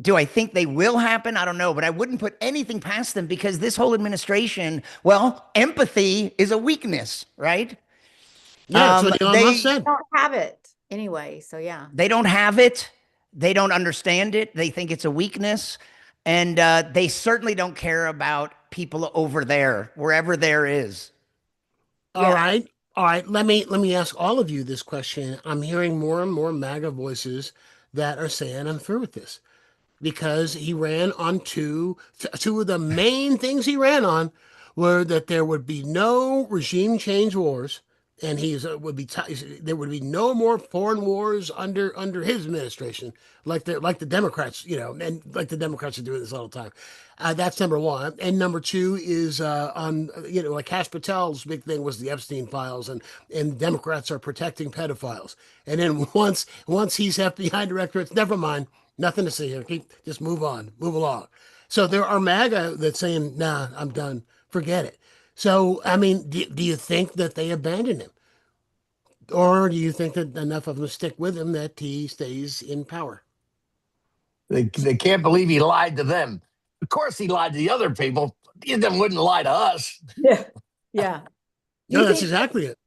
do I think they will happen? I don't know, but I wouldn't put anything past them because this whole administration, well, empathy is a weakness, right? Yeah, that's what Elon Musk They said. don't have it anyway, so yeah. They don't have it. They don't understand it. They think it's a weakness. And they certainly don't care about people over there, wherever there is. All right. Let me ask all of you this question. I'm hearing more and more MAGA voices that are saying I'm through with this because he ran on two of the main things he ran on were that there would be no regime change wars, and there would be no more foreign wars under his administration, like the Democrats, and like the Democrats are doing this all the time. That's number one. And number two is on, like Kash Patel's big thing was the Epstein files, and Democrats are protecting pedophiles. And then once he's FBI director, it's never mind, nothing to see here. Just move on, move along. So there are MAGA that's saying, nah, I'm done, forget it. So, I mean, do you think that they abandon him? Or do you think that enough of them stick with him that he stays in power? They can't believe he lied to them. Of course he lied to the other people. He wouldn't lie to us. Yeah. Yeah. No, that's exactly it.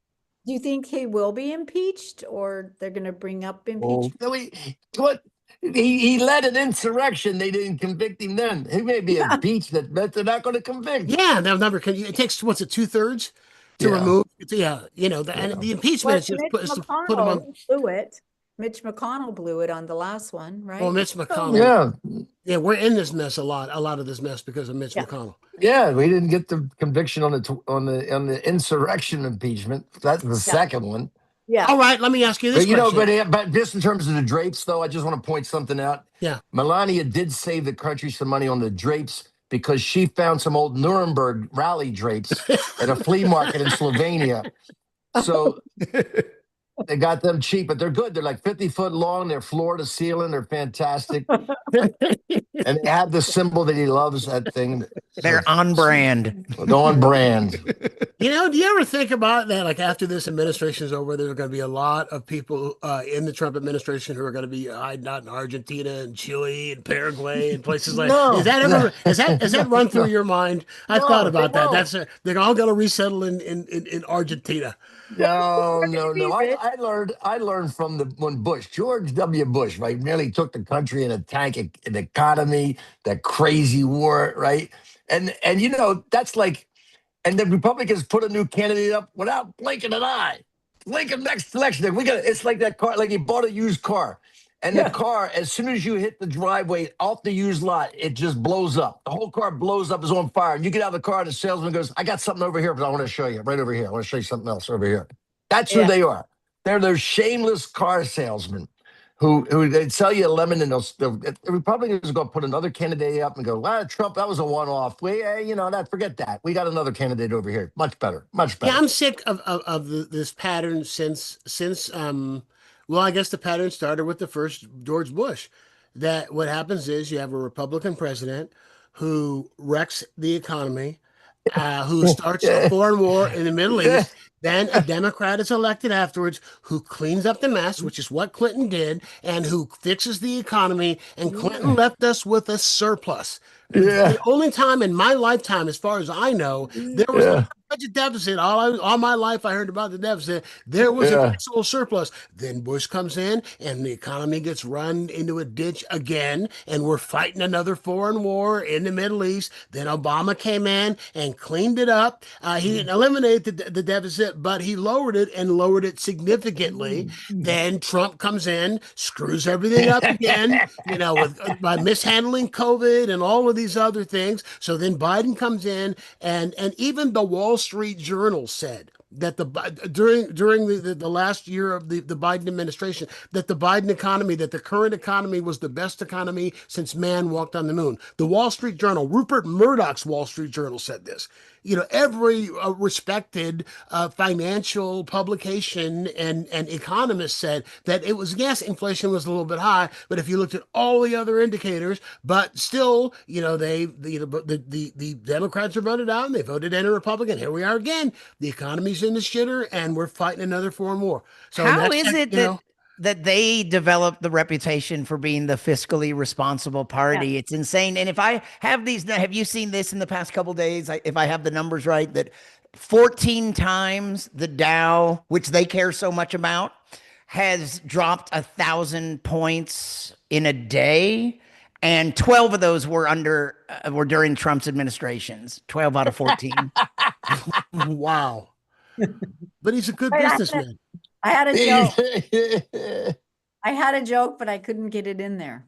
Do you think he will be impeached or they're going to bring up impeachment? What? He led an insurrection. They didn't convict him then. He may be impeached, but they're not going to convict. Yeah, they'll never. It takes, what's it, 2/3 to remove? Yeah, and the impeachment is just put him on. Blew it. Mitch McConnell blew it on the last one, right? Well, Mitch McConnell. Yeah, we're in this mess a lot of this mess because of Mitch McConnell. Yeah, we didn't get the conviction on the insurrection impeachment. That's the second one. Yeah. All right, let me ask you this question. But just in terms of the drapes, though, I just want to point something out. Yeah. Melania did save the country some money on the drapes because she found some old Nuremberg rally drapes at a flea market in Slovenia. So they got them cheap, but they're good. They're like 50 foot long. They're floor to ceiling. They're fantastic. And they have the symbol that he loves, that thing. They're on brand. On brand. Do you ever think about that? Like after this administration is over, there's going to be a lot of people in the Trump administration who are going to be hiding out in Argentina and Chile and Paraguay and places like that. Has that run through your mind? I've thought about that. They're all going to resettle in Argentina. No. I learned from when George W. Bush, right, really took the country in a tank, an economy, that crazy war, right? And that's like, and the Republicans put a new candidate up without blinking an eye. Lincoln next election, it's like that car, like you bought a used car. And the car, as soon as you hit the driveway off the used lot, it just blows up. The whole car blows up, is on fire. And you get out of the car and the salesman goes, I got something over here, but I want to show you right over here. I want to show you something else over here. That's who they are. They're shameless car salesmen who they sell you a lemon, and the Republicans are going to put another candidate up and go, Trump, that was a one-off. Forget that. We got another candidate over here. Much better. Yeah, I'm sick of this pattern since well, I guess the pattern started with the first George Bush. That what happens is you have a Republican president who wrecks the economy, who starts a foreign war in the Middle East. Then a Democrat is elected afterwards who cleans up the mess, which is what Clinton did, and who fixes the economy. And Clinton left us with a surplus. The only time in my lifetime, as far as I know, there was a budget deficit. All my life I heard about the deficit. There was a fiscal surplus. Then Bush comes in and the economy gets run into a ditch again, and we're fighting another foreign war in the Middle East. Then Obama came in and cleaned it up. He didn't eliminate the deficit, but he lowered it significantly. Then Trump comes in, screws everything up again, by mishandling COVID and all of these other things. So then Biden comes in, and even the Wall Street Journal said that during the last year of the Biden administration, that the Biden economy, that the current economy was the best economy since man walked on the moon. The Wall Street Journal, Rupert Murdoch's Wall Street Journal said this. every respected financial publication and economist said that it was, yes, inflation was a little bit high, but if you looked at all the other indicators, but still, the Democrats are voted out and they voted in a Republican. Here we are again. The economy's in the shitter and we're fighting another foreign war. So how is it that they developed the reputation for being the fiscally responsible party? Yeah. It's insane. And if I have have you seen this in the past couple of days? If I have the numbers right, that 14 times the Dow, which they care so much about, has dropped 1,000 points in a day. And 12 of those were during Trump's administrations. 12 out of 14. Wow. But he's a good businessman. I had a joke. I had a joke, but I couldn't get it in there.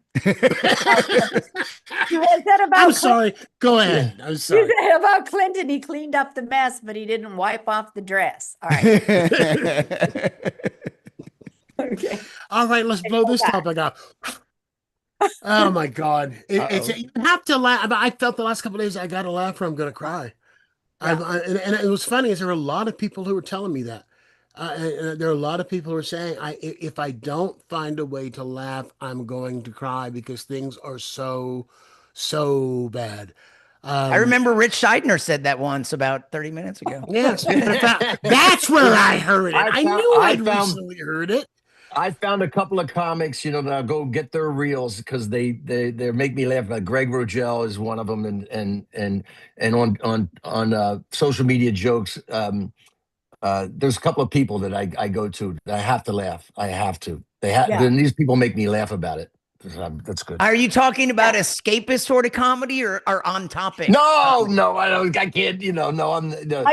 I'm sorry. Go ahead. I'm sorry. You said about Clinton, he cleaned up the mess, but he didn't wipe off the dress. All right. Okay. All right, let's blow this topic up. Oh my God. You have to laugh. I felt the last couple of days I got to laugh or I'm going to cry. Yeah. And it was funny is there were a lot of people who were telling me that. And there are a lot of people who are saying, if I don't find a way to laugh, I'm going to cry because things are so bad. I remember Rich Scheidner said that once about 30 minutes ago. Yes, that's where I heard it. I knew I'd recently heard it. I found a couple of comics, that I'll go get their reels because they make me laugh. Like Greg Rogel is one of them, and on social media jokes. There's a couple of people that I go to that I have to laugh. I have to. Then these people make me laugh about it. That's good. Are you talking about escapist sort of comedy or on topic? No, I don't. I can't. No, I'm. No,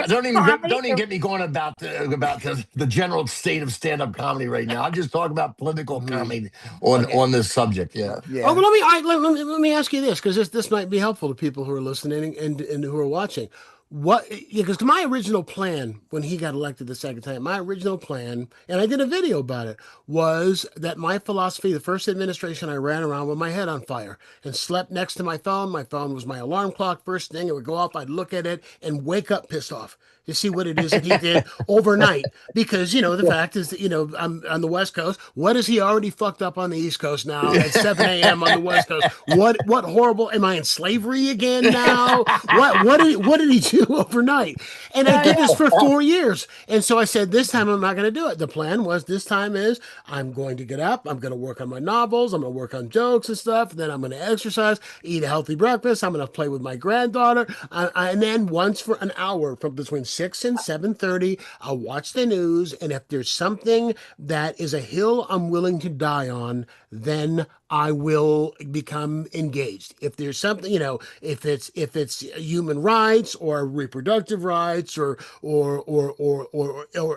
don't even get me going about the general state of stand-up comedy right now. I'm just talking about political comedy on this subject. Yeah. Oh, well, let me ask you this because this might be helpful to people who are listening and who are watching. Because my original plan when he got elected the second time, my original plan, and I did a video about it, was that my philosophy, the first administration, I ran around with my head on fire and slept next to my phone. My phone was my alarm clock. First thing, it would go off. I'd look at it and wake up pissed off to see what it is that he did overnight. Because, the fact is that, I'm on the West Coast. What has he already fucked up on the East Coast now at 7 a.m. on the West Coast? What horrible, am I in slavery again now? What did he do overnight? And I did this for 4 years. And so I said, this time I'm not going to do it. The plan was this time is I'm going to get up. I'm going to work on my novels. I'm going to work on jokes and stuff. Then I'm going to exercise, eat a healthy breakfast. I'm going to play with my granddaughter. And then once for an hour from between 6 and 7:30, I'll watch the news. And if there's something that is a hill I'm willing to die on, then I will become engaged. If there's something, if it's human rights or reproductive rights or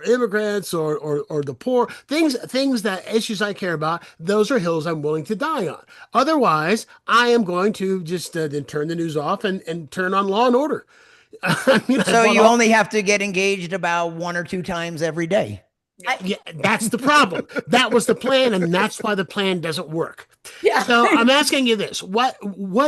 immigrants or the poor, things that issues I care about, those are hills I'm willing to die on. Otherwise, I am going to just then turn the news off and turn on Law and Order. So you only have to get engaged about 1 or 2 times every day. Yeah, that's the problem. That was the plan, and that's why the plan doesn't work. Yeah. So I'm asking you this: what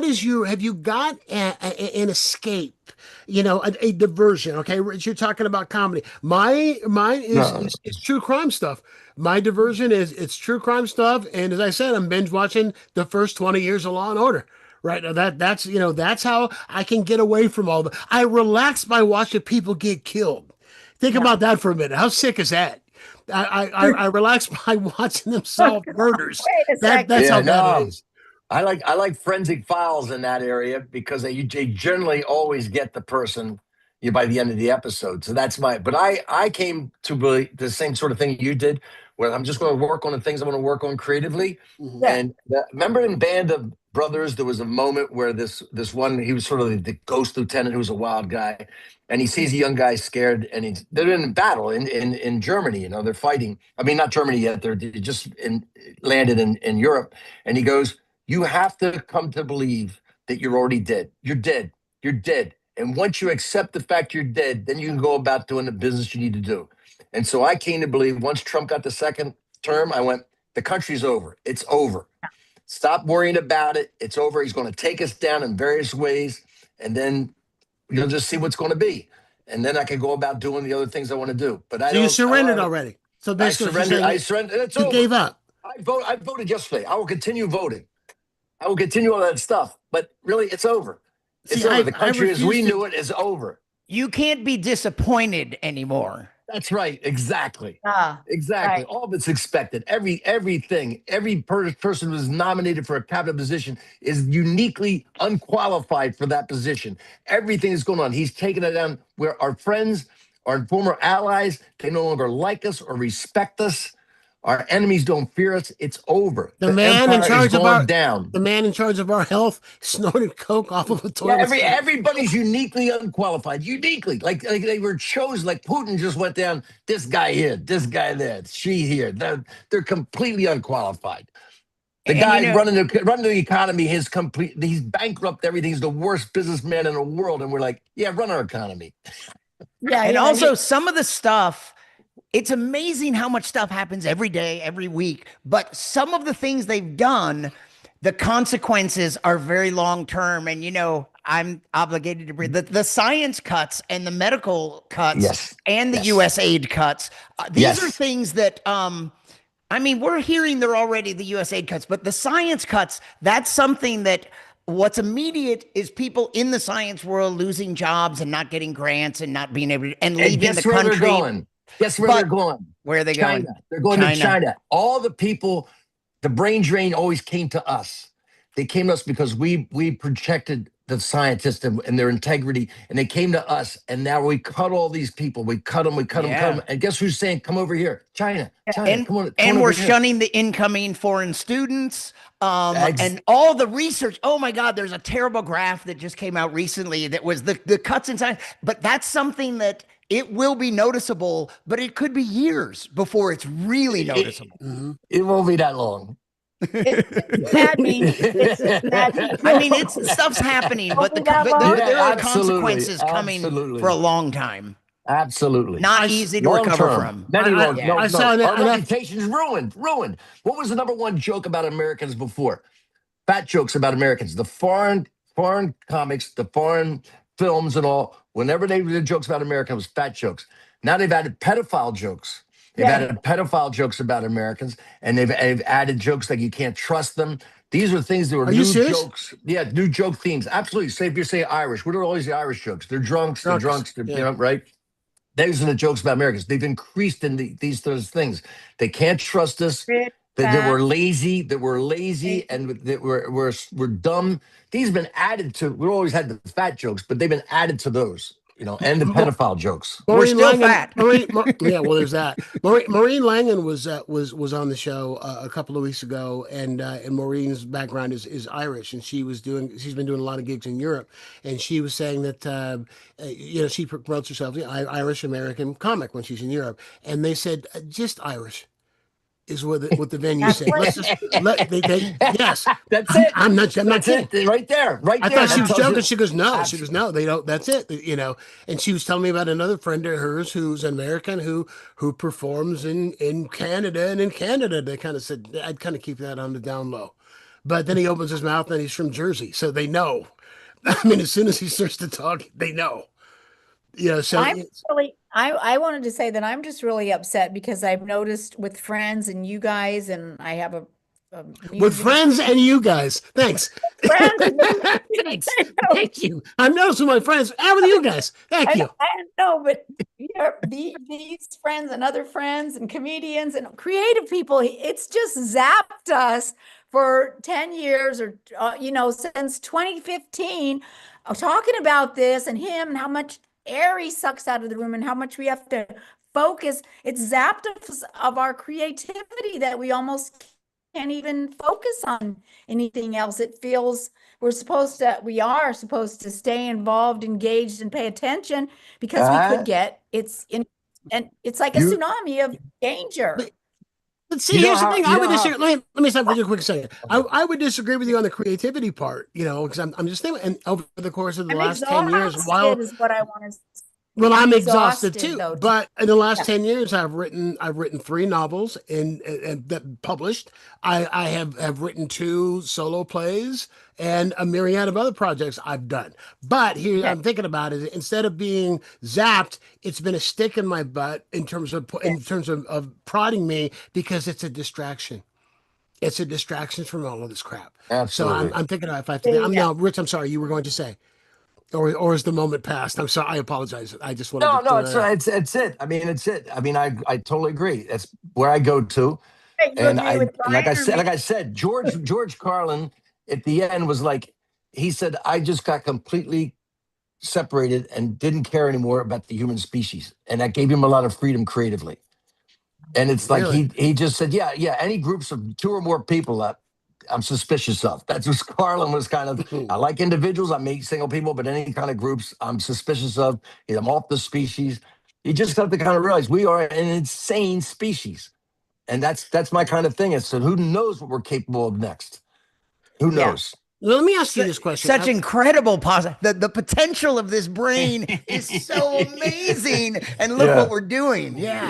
is have you got an escape? A diversion. Okay, you're talking about comedy. Mine is true crime stuff. My diversion is it's true crime stuff, and as I said, I'm binge watching the first 20 years of Law and Order. Right now, that's how I can get away from all the. I relax by watching people get killed. Think about that for a minute. How sick is that? I relax by watching them solve murders. That's how that is. I like forensic files in that area because they generally always get the person by the end of the episode. So that's but I came to believe the same sort of thing you did, where I'm just going to work on the things I'm going to work on creatively. Mm-hmm. And remember in Band of Brothers, there was a moment where this one, he was sort of the ghost lieutenant who was a wild guy. And he sees a young guy scared, and they're in battle in Germany. They're fighting. I mean, not Germany yet. They're just landed in Europe. And he goes, "You have to come to believe that you're already dead. You're dead. You're dead. And once you accept the fact you're dead, then you can go about doing the business you need to do." And so I came to believe once Trump got the second term, I went, the country's over. It's over. Stop worrying about it. It's over. He's going to take us down in various ways, and then you'll just see what's going to be. And then I can go about doing the other things I want to do. But so you surrendered already. So basically, I surrendered. It's you over. Gave up. I voted yesterday. I will continue voting. I will continue all that stuff. But really, it's over. It's over. The country as we knew it is over. You can't be disappointed anymore. That's right. Exactly. Exactly. Right. All that's expected. Everything. Every person who is nominated for a cabinet position is uniquely unqualified for that position. Everything is going on. He's taking it down where our friends, our former allies, they no longer like us or respect us. Our enemies don't fear us. It's over. The man in charge of our health snorted coke off of a toilet. Yeah, everybody's uniquely unqualified. Uniquely, like they were chosen. Like Putin just went down. This guy here, this guy there, she here. They're completely unqualified. The guy running the economy he's bankrupt everything. He's the worst businessman in the world, and we're like, yeah, run our economy. Yeah, and also some of the stuff. It's amazing how much stuff happens every day, every week. But some of the things they've done, the consequences are very long term. And, I'm obligated to bring the science cuts and the medical cuts and the U.S. aid cuts. These are things that, we're hearing they're already the U.S. aid cuts, but the science cuts, that's something that what's immediate is people in the science world losing jobs and not getting grants and not being able to, and leaving the country. Guess where they're going? Where are they going? They're going to China. All the people, the brain drain always came to us. They came to us because we protected the scientists and their integrity, and they came to us. And now we cut all these people. We cut them. And guess who's saying, come over here? China. And we're shunning the incoming foreign students and all the research. Oh, my God, there's a terrible graph that just came out recently that was the cuts in science. But that's something that it will be noticeable, but it could be years before it's really noticeable. It won't be that long. Stuff's happening, but there are consequences coming for a long time. Absolutely. Not easy to recover from. I saw that. Our reputation is ruined. What was the number one joke about Americans before? Fat jokes about Americans. The foreign comics, the foreign films and all, whenever they did jokes about America, it was fat jokes. Now they've added pedophile jokes. They've added pedophile jokes about Americans, and they've added jokes like you can't trust them. These are things that were new jokes. Yeah, new joke themes. Absolutely. Say if you say Irish, what are always the Irish jokes? They're drunks. Right? These are the jokes about Americans. They've increased in those things. They can't trust us. That we're lazy, and that we're dumb. These have been added to. We always had the fat jokes, but they've been added to those, and the pedophile jokes. We're still fat. There's that. Maureen Langan was on the show a couple of weeks ago, and Maureen's background is Irish, and she's been doing a lot of gigs in Europe, and she was saying that she promotes herself the Irish American comic when she's in Europe, and they said just Irish is what the venue said. Yes, that's it. I'm not kidding. Right there. I thought she was joking. She goes, no. She goes, no. They don't. That's it. And she was telling me about another friend of hers who's an American who performs in Canada, and in Canada they kind of said I'd kind of keep that on the down low, but then he opens his mouth and he's from Jersey, so they know. As soon as he starts to talk, they know. So I wanted to say that I'm just really upset because I've noticed with friends and you guys, and I have a with friends and you guys. Thanks. Thanks. Thank you. I'm noticing my friends and with you guys. Thank you. I know, but these friends and other friends and comedians and creative people, it's just zapped us for 10 years or since 2015, talking about this and him and how much air he sucks out of the room and how much we have to focus. It's zapped us of our creativity that we almost can't even focus on anything else. It feels we are supposed to stay involved, engaged, and pay attention because we could get and it's like a tsunami of danger. But see, here's the thing. I would disagree. Let me stop for just a quick second. I would disagree with you on the creativity part, because I'm just thinking, and over the course of the last 10 years, is what I want to Well, I'm exhausted too. though. But in the last 10 years, I've written 3 novels and that published. I have written 2 solo plays and a myriad of other projects I've done. But here I'm thinking about it. Instead of being zapped, it's been a stick in my butt in terms of prodding me because it's a distraction. It's a distraction from all of this crap. Absolutely. So I'm thinking if I have to. Now, Rich, I'm sorry, you were going to say. Or is the moment past? I'm sorry. I apologize. I just wanted to. No, it's it. I mean, it's it. I mean, I totally agree. That's where I go to. And like I said, George Carlin at the end was like, he said, I just got completely separated and didn't care anymore about the human species. And that gave him a lot of freedom creatively. And it's like, he just said, yeah, any groups of 2 or more people that I'm suspicious of. That's what Carlin was kind of. I like individuals. I meet single people, but any kind of groups I'm suspicious of. I'm off the species. You just have to kind of realize we are an insane species, and that's my kind of thing. So who knows what we're capable of next? Who knows? Well, let me ask you this question. Such incredible the potential of this brain is so amazing, and look what we're doing. Yeah.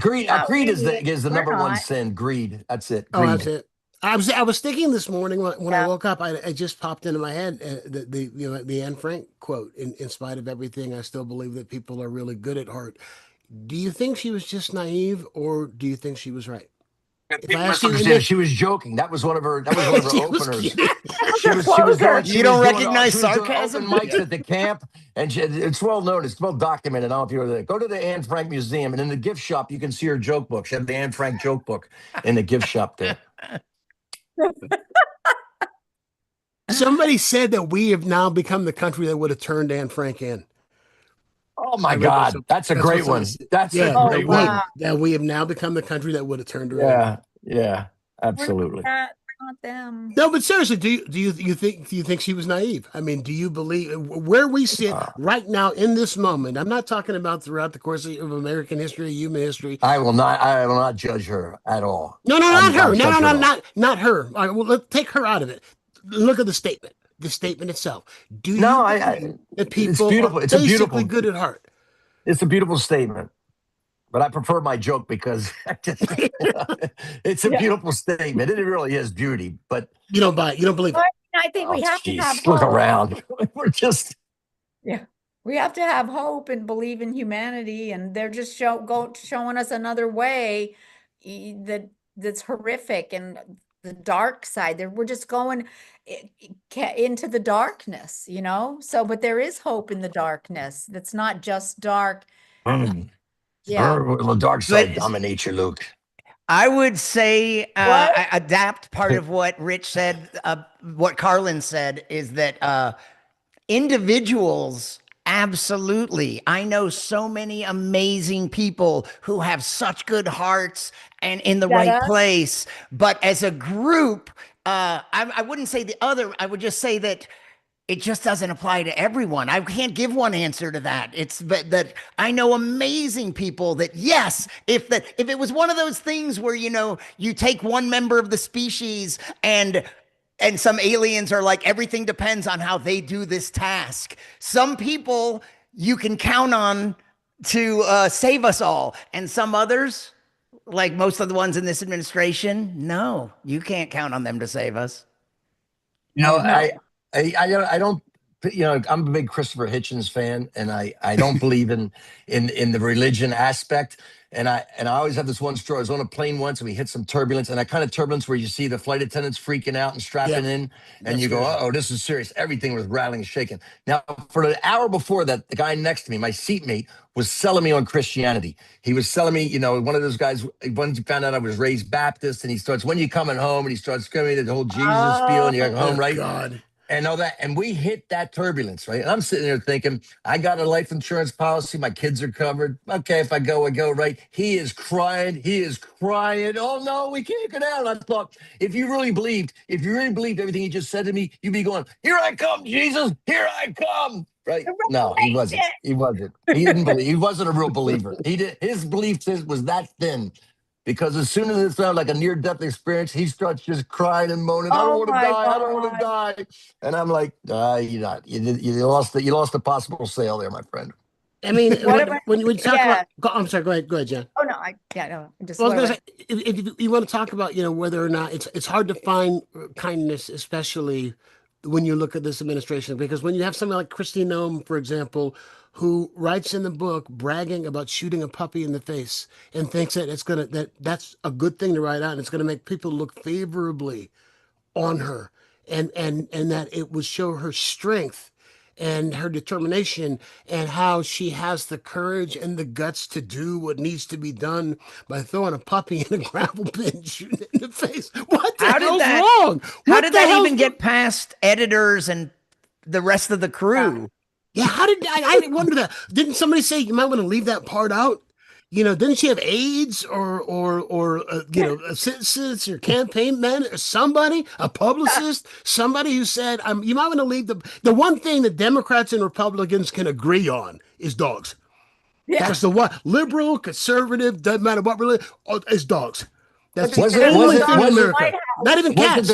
Greed is the number one sin. Greed. That's it. Greed. Oh, that's it. I was thinking this morning when I woke up, it just popped into my head the Anne Frank quote. In spite of everything, I still believe that people are really good at heart. Do you think she was just naive, or do you think she was right? She was joking. That was one of her openers. You don't recognize sarcasm? Open mics at the camp, and it's well known. It's well documented. I don't know if you were there. Go to the Anne Frank Museum, and in the gift shop, you can see her joke book. She had the Anne Frank joke book in the gift shop there. Somebody said that we have now become the country that would have turned Anne Frank in. Oh my God, that's a great one. That's a great one. Yeah, we have now become the country that would have turned her in. Yeah, absolutely. Not them. No, but seriously, do you think she was naive? I mean, do you believe where we sit right now in this moment? I'm not talking about throughout the course of American history, human history. I will not judge her at all. No, not her. Not her. All right, well, let's take her out of it. Look at the statement. The statement itself. Do you think that people are basically good at heart? It's a beautiful statement, but I prefer my joke because it's a beautiful statement. It really is beauty, but you don't buy it. You don't believe it. I think we have to have look hope. around. We're just we have to have hope and believe in humanity, and they're just showing us another way that's horrific and the dark side. We're just going into the darkness, so but there is hope in the darkness. That's not just dark. The dark side dominates you, Luke. I would say I adapt part of what Rich said. What Carlin said is that individuals, absolutely. I know so many amazing people who have such good hearts and in the right place. But as a group, I wouldn't say the other. I would just say that it just doesn't apply to everyone. I can't give one answer to that. It's that I know amazing people that, yes, if it was one of those things where, you take one member of the species and some aliens are like, everything depends on how they do this task. Some people you can count on to save us all. And some others, like most of the ones in this administration, no, you can't count on them to save us. I don't, I'm a big Christopher Hitchens fan, and I don't believe in the religion aspect. And I always have this one story. I was on a plane once and we hit some turbulence, and that kind of turbulence where you see the flight attendants freaking out and strapping in, and you go, "Uh-oh, this is serious." Everything was rattling and shaking. Now, for an hour before that, the guy next to me, my seatmate, was selling me on Christianity. He was selling me, one of those guys, once he found out I was raised Baptist, and he starts, "When you coming home?" And he starts screaming the whole Jesus spiel, and you're home, right? God. And all that. And we hit that turbulence, right? And I'm sitting there thinking, I got a life insurance policy. My kids are covered. Okay, if I go, I go, right? He is crying. Oh, no, we can't go down. I thought, if you really believed everything he just said to me, you'd be going, "Here I come, Jesus. Here I come." Right? No, he wasn't. He didn't believe. He wasn't a real believer. His belief was that thin because as soon as it sounds like a near-death experience, he starts just crying and moaning. I don't Oh want to my die. I don't want to God. die. And I'm like, you're not. You lost the possible sale there, my friend. I mean, What about- when we talk yeah. about, I'm sorry. Go ahead, Jen. Oh, no, no, just Well, I was gonna say, if you want to talk about, whether or not it's hard to find kindness, especially when you look at this administration, because when you have somebody like Christy Nome, for example, who writes in the book bragging about shooting a puppy in the face and thinks that that's a good thing to write out and it's gonna make people look favorably on her, and that it would show her strength and her determination and how she has the courage and the guts to do what needs to be done by throwing a puppy in a gravel pit and shooting it in the face. What the hell's wrong? How did that even get past editors and the rest of the crew? Yeah, how did I wonder that? Didn't somebody say you might want to leave that part out? Didn't she have AIDS or assistants or campaign men or somebody, a publicist, somebody who said, you might want to leave the one thing that Democrats and Republicans can agree on is dogs. Yeah. That's the one. Liberal, conservative, doesn't matter what religion, is dogs. That's the Was it- only was it- thing in was it- America. Not even cats.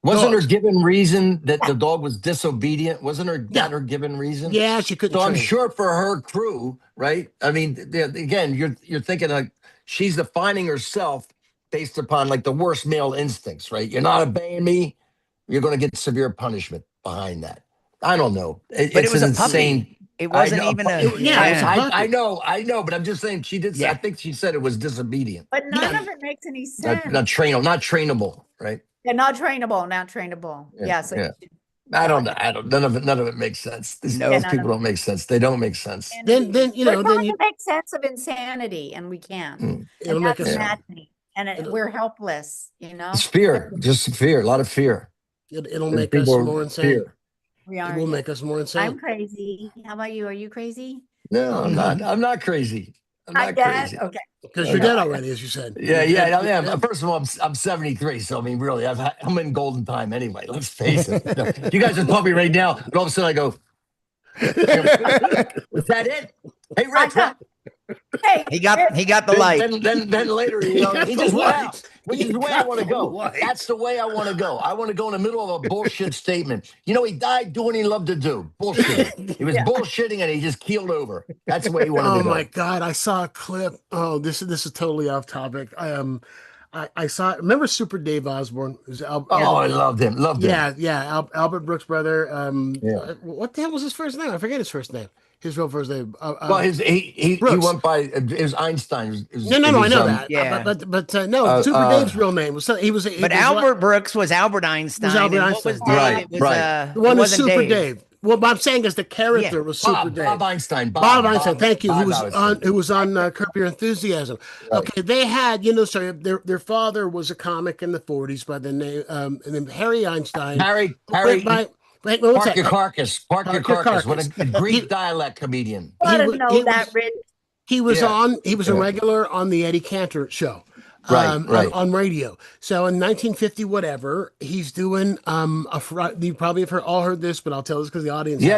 Wasn't her Dogs. given reason that the dog was disobedient? Wasn't that her given reason? Yeah, she couldn't. So I'm train. sure for her crew, right? I mean, again, you're thinking like she's defining herself based upon like the worst male instincts, right? You're not obeying me, you're going to get severe punishment behind that. I don't know. But it was an a puppy. It wasn't even a. I know, but I'm just saying she did. Yeah. I think she said it was disobedient, But none of it makes any sense. not trainable, right? They're not trainable. Yeah. So yeah. I don't know. None of it makes sense. These people don't make sense. They don't make sense. Then we're trying to make sense of insanity, and we can't. It'll And make that's us. maddening. And we're helpless. It's fear, just fear, a lot of fear. It'll make us more insane. Fear. We are. It will make us more insane. I'm crazy. How about you? Are you crazy? No, I'm not. I'm not crazy. I'm not crazy. Okay. Because you're dead already, as you said. Yeah. First of all, I'm 73, so I mean, really, I'm in golden time anyway. Let's face it. You guys are talking right now, and all of a sudden I go, "Was that it? Hey, Rex, Hey, He got the light. Then later, he just went out, which is the way I want to go. Light. That's the way I want to go. I want to go in the middle of a bullshit statement. He died doing what he loved to do. Bullshitting. He was bullshitting and he just keeled over. That's the way he wanted to go. Oh my God! I saw a clip. Oh, this is totally off topic. I saw. Remember Super Dave Osborne? I loved him. Loved him. Yeah. Albert Brooks' brother. Yeah. What the hell was his first name? I forget his first name. His real first name. Well, he went by it was Einstein. No, I know that. Yeah. But no, Super Dave's real name was But Albert Brooks was Albert Einstein. Was Albert and Einstein. What was Dave? Right, It was, right. the one was wasn't Super Dave. Well, what I'm saying is the character was Super Dave. Bob Einstein. Bob Einstein, thank you. Bob Who was on Curb Your Enthusiasm. Right. Okay, they had, sorry, their father was a comic in the 40s by the name, and then Harry Einstein. Harry. Wait, what's Park that? your carcass. Park your carcass. What a Greek dialect comedian. I don't know that, Rich. He was a regular on the Eddie Cantor show. Right. On radio. So in 1950, whatever, he's doing you probably have all heard this, but I'll tell this because the audience. Yeah.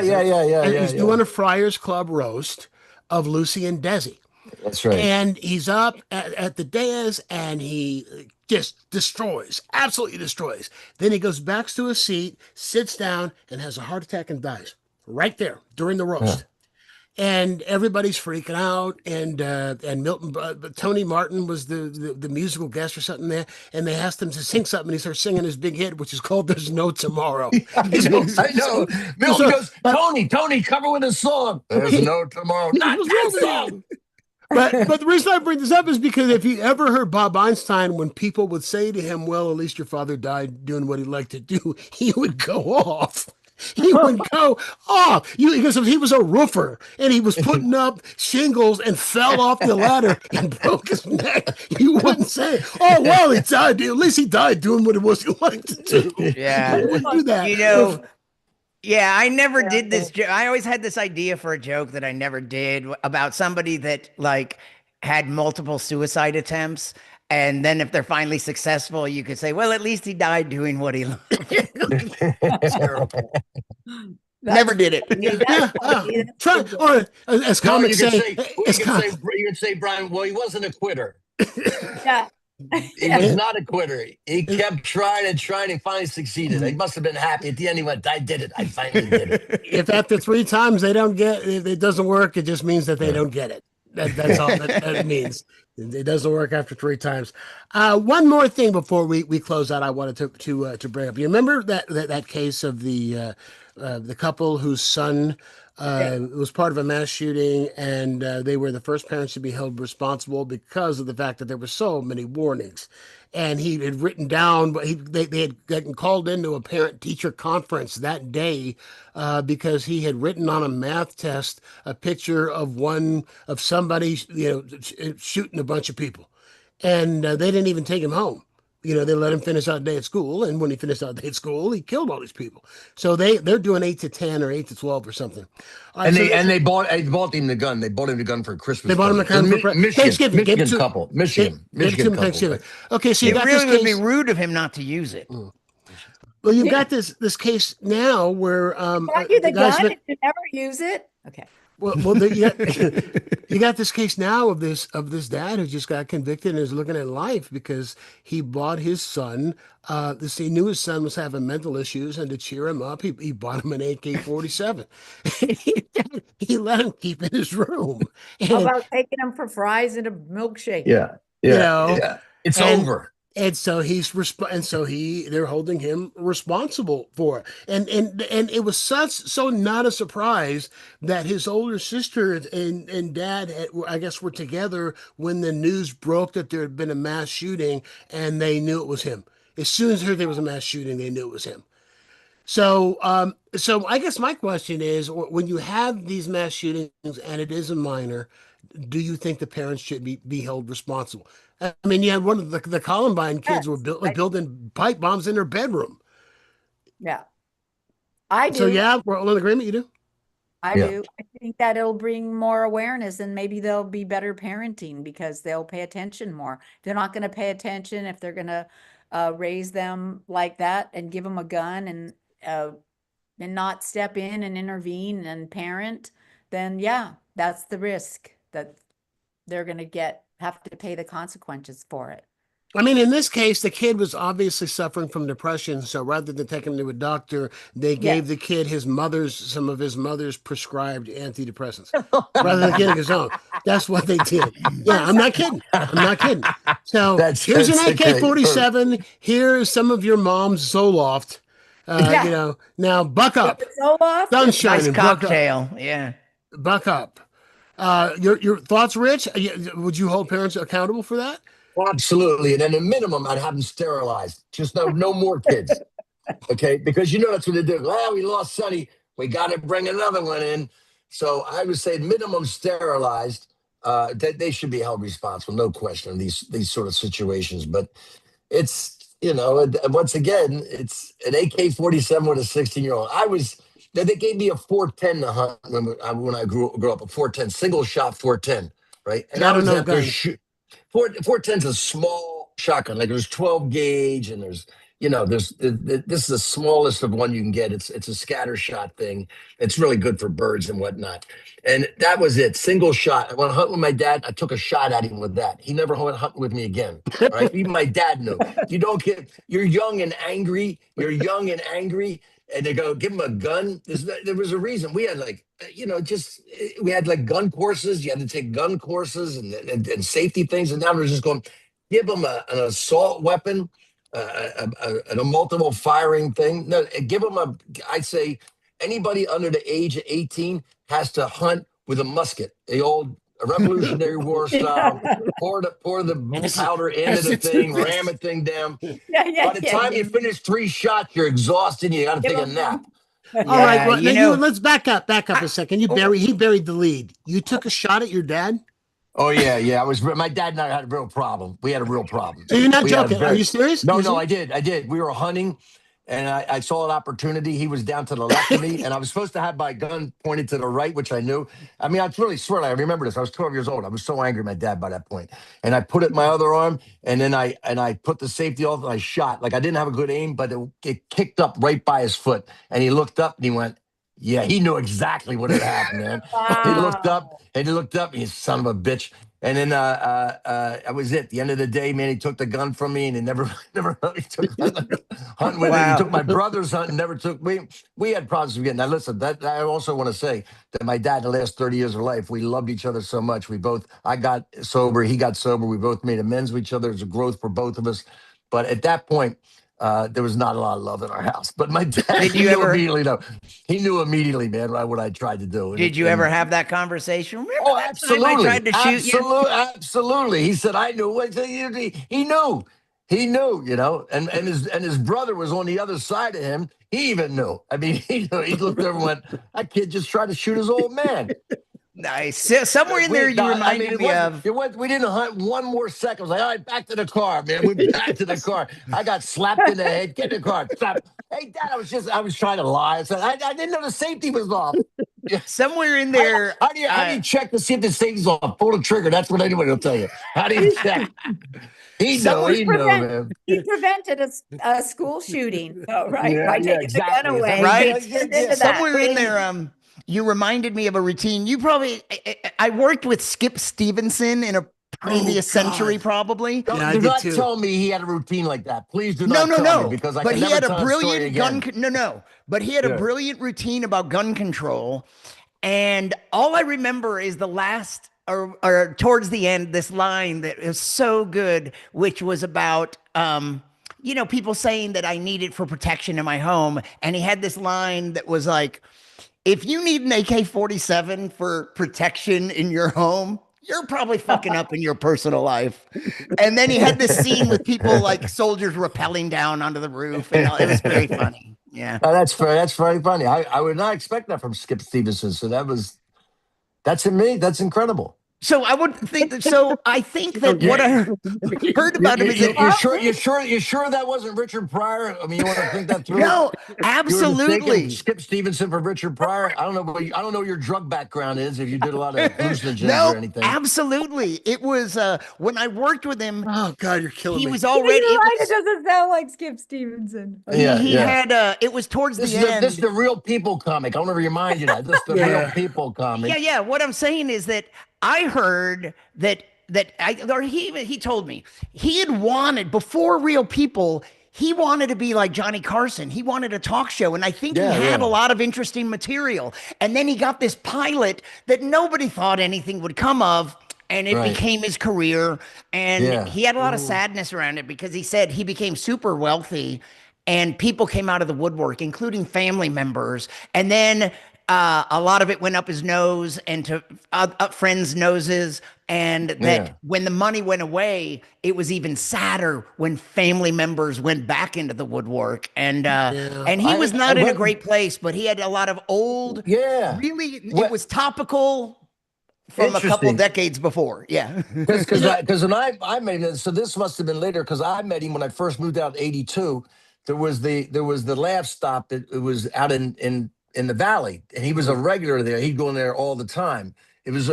And he's doing a Friars Club roast of Lucy and Desi. That's right. And he's up at the dais and he just absolutely destroys. Then he goes back to his seat, sits down, and has a heart attack and dies right there during the roast. Yeah. And everybody's freaking out, and Milton, Tony Martin was the musical guest or something there, and they asked him to sing something, and he starts singing his big hit, which is called "There's No Tomorrow." I know. Milton goes, Tony, cover with a song. There's no tomorrow. Not that song. But the reason I bring this up is because if you ever heard Bob Einstein, when people would say to him, "Well, at least your father died doing what he liked to do," he would go off. He would go off because he was a roofer and he was putting up shingles and fell off the ladder and broke his neck. You wouldn't say, "Oh, well, he died. At least he died doing what he liked to do." Yeah. You wouldn't do that. Yeah, I never did this. I always had this idea for a joke that I never did about somebody that had multiple suicide attempts. And then if they're finally successful, you could say, well, at least he died doing what he loved. That's terrible. Never did it. Try, or as comics say, you could say, Brian, well, he wasn't a quitter. Yeah. He was not a quitter. He kept trying and trying and finally succeeded. He must have been happy. At the end, he went, I did it. I finally did it. If after 3 times they don't get if it doesn't work, it just means that they don't get it. That's all that means. It doesn't work after 3 times. One more thing before we close out, I wanted to bring up. You remember that case of the couple whose son was part of a mass shooting, and they were the first parents to be held responsible because of the fact that there were so many warnings. And he had written down, but they had gotten called into a parent-teacher conference that day because he had written on a math test a picture of somebody, shooting a bunch of people, and they didn't even take him home. They let him finish out a day at school, and when he finished out a day at school, he killed all these people. So they're doing 8 to 10 or 8 to 12 or something. And they bought him the gun. They bought him the gun for Christmas. They bought him the gun for Thanksgiving. Michigan couple. Michigan couple. Thanksgiving. Okay, so you got really this would case. be rude of him not to use it. Well, you've got this case now where Got you the gun and you never use it. Okay. Well, you got this case now of this dad who just got convicted and is looking at life because he bought his son. He knew his son was having mental issues, and to cheer him up, he bought him an AK-47. He let him keep in his room. How about taking him for fries and a milkshake? Yeah. It's over. And so they're holding him responsible for it. And it was so not a surprise that his older sister and dad, I guess, were together when the news broke that there had been a mass shooting, and they knew it was him. As soon as they heard there was a mass shooting, they knew it was him. So I guess my question is, when you have these mass shootings and it is a minor, do you think the parents should be held responsible? I mean, you had one of the Columbine kids were building pipe bombs in their bedroom. Yeah, I do. So yeah, we're all in agreement. You do. I do. I think that it'll bring more awareness, and maybe they'll be better parenting because they'll pay attention more. They're not going to pay attention if they're going to raise them like that and give them a gun and not step in and intervene and parent. Then yeah, that's the risk that they're going to have to pay the consequences for it. I mean, in this case, the kid was obviously suffering from depression. So rather than take him to a doctor, they gave the kid some of his mother's prescribed antidepressants rather than getting his own. That's what they did. Yeah, I'm not kidding. So here's an AK-47. Here's some of your mom's Zoloft. Now buck up. Sunshine. Nice cocktail. Yeah. Buck up. Your thoughts, Rich? Would you hold parents accountable for that? Absolutely. And at a minimum, I'd have them sterilized. Just no more kids. Okay. Because that's what they do. Well, we lost Sonny. We got to bring another one in. So I would say minimum sterilized. They should be held responsible. No question in these sort of situations. But it's, once again, it's an AK-47 with a 16-year-old. They gave me a 410 to hunt when I grew up, a 410, single shot 410, right? And I was out there shooting. 410's a small shotgun. Like there's 12 gauge, and this is the smallest of one you can get. It's a scatter shot thing. It's really good for birds and whatnot. And that was it, single shot. I went hunting with my dad. I took a shot at him with that. He never went hunting with me again. Right? Even my dad knew. You're young and angry. And they go, give him a gun. There was a reason. We had we had gun courses. You had to take gun courses and safety things. And now they're just going, give them an assault weapon, a multiple firing thing. No, give them I'd say anybody under the age of 18 has to hunt with a musket, the old Revolutionary War style. Pour the powder into the thing, ram it thing down. By the time you finish 3 shots, you're exhausted and you got to take a nap. All right, well, let's back up a second. He buried the lead. You took a shot at your dad? Oh yeah. My dad and I had a real problem. We had a real problem. So you're not joking? Are you serious? No, I did. We were hunting, and I saw an opportunity. He was down to the left of me, and I was supposed to have my gun pointed to the right, which I knew. I mean, I really swear, I remember this. I was 12 years old. I was so angry at my dad by that point. And I put it in my other arm, and then I put the safety off, and I shot. Like, I didn't have a good aim, but it kicked up right by his foot. And he looked up, and he went, yeah, he knew exactly what had happened, man. Wow. He looked up, and he son of a bitch. And then that was it. The end of the day, man, he took the gun from me, and he never he took hunting with it. He took my brother's hunting, never took we had problems again. Now listen, that I also want to say that my dad, the last 30 years of life, we loved each other so much. I got sober, he got sober, we both made amends with each other. It was a growth for both of us. But at that point, there was not a lot of love in our house. But my dad, he knew immediately, man, right, what I tried to do. Did you ever have that conversation? Remember Oh, that absolutely. time I tried to shoot you? Absolutely. He said, I knew. He knew. He knew, you know, and his brother was on the other side of him. He even knew. I mean, he looked over and went, that kid just tried to shoot his old man. Nice. Somewhere in there, you reminded me of. We didn't hunt one more second. I was like, all right, back to the car, man. We back to the car. I got slapped in the head. Get in the car. Slap. Hey, Dad, I was trying to lie. I said, I didn't know the safety was off. Somewhere in there. How do you check to see if the safety's off? Pull the trigger. That's what anybody will tell you. How do you check? He knew, man. He prevented a school shooting, though, right? Yeah, By taking exactly. the gun away. Right. Somewhere in there, you reminded me of a routine. I worked with Skip Stevenson in a previous century, probably. Do not tell me he had a routine like that. Please do not tell me, because I but can he never had tell a brilliant gun. But he had a brilliant routine about gun control, and all I remember is the last or towards the end, this line that is so good, which was about people saying that I need it for protection in my home, and he had this line that was like, if you need an AK-47 for protection in your home, you're probably fucking up in your personal life. And then he had this scene with people like soldiers rappelling down onto the roof, and it was very funny. Yeah. Oh, that's very funny. I would not expect that from Skip Stevenson. So that's in me. That's incredible. So I would think that. So I think that what I heard about him is that you sure that wasn't Richard Pryor? I mean, you want to think that through? No, absolutely. Skip Stevenson for Richard Pryor. I don't know what your drug background is. If you did a lot of hallucinogens or anything. Absolutely. It was when I worked with him. Oh God, you're killing me. He was already. It doesn't sound like Skip Stevenson. He had. It was towards the end. This is the Real People comic. I want to remind you that this is the Real People comic. Yeah. What I'm saying is that I heard he told me he had wanted, before Real People, he wanted to be like Johnny Carson. He wanted a talk show. And I think he had a lot of interesting material. And then he got this pilot that nobody thought anything would come of. And it became his career. And he had a lot of sadness around it, because he said he became super wealthy and people came out of the woodwork, including family members. And then a lot of it went up his nose and to up friends' noses. And that when the money went away, it was even sadder when family members went back into the woodwork. And he was not in a great place, but he had a lot of old, it was topical from a couple of decades before. Yeah. Because when I made it, so this must have been later, because I met him when I first moved out in 82. There was the Laugh Stop that it was out in the Valley, and he was a regular there. He'd go in there all the time. It was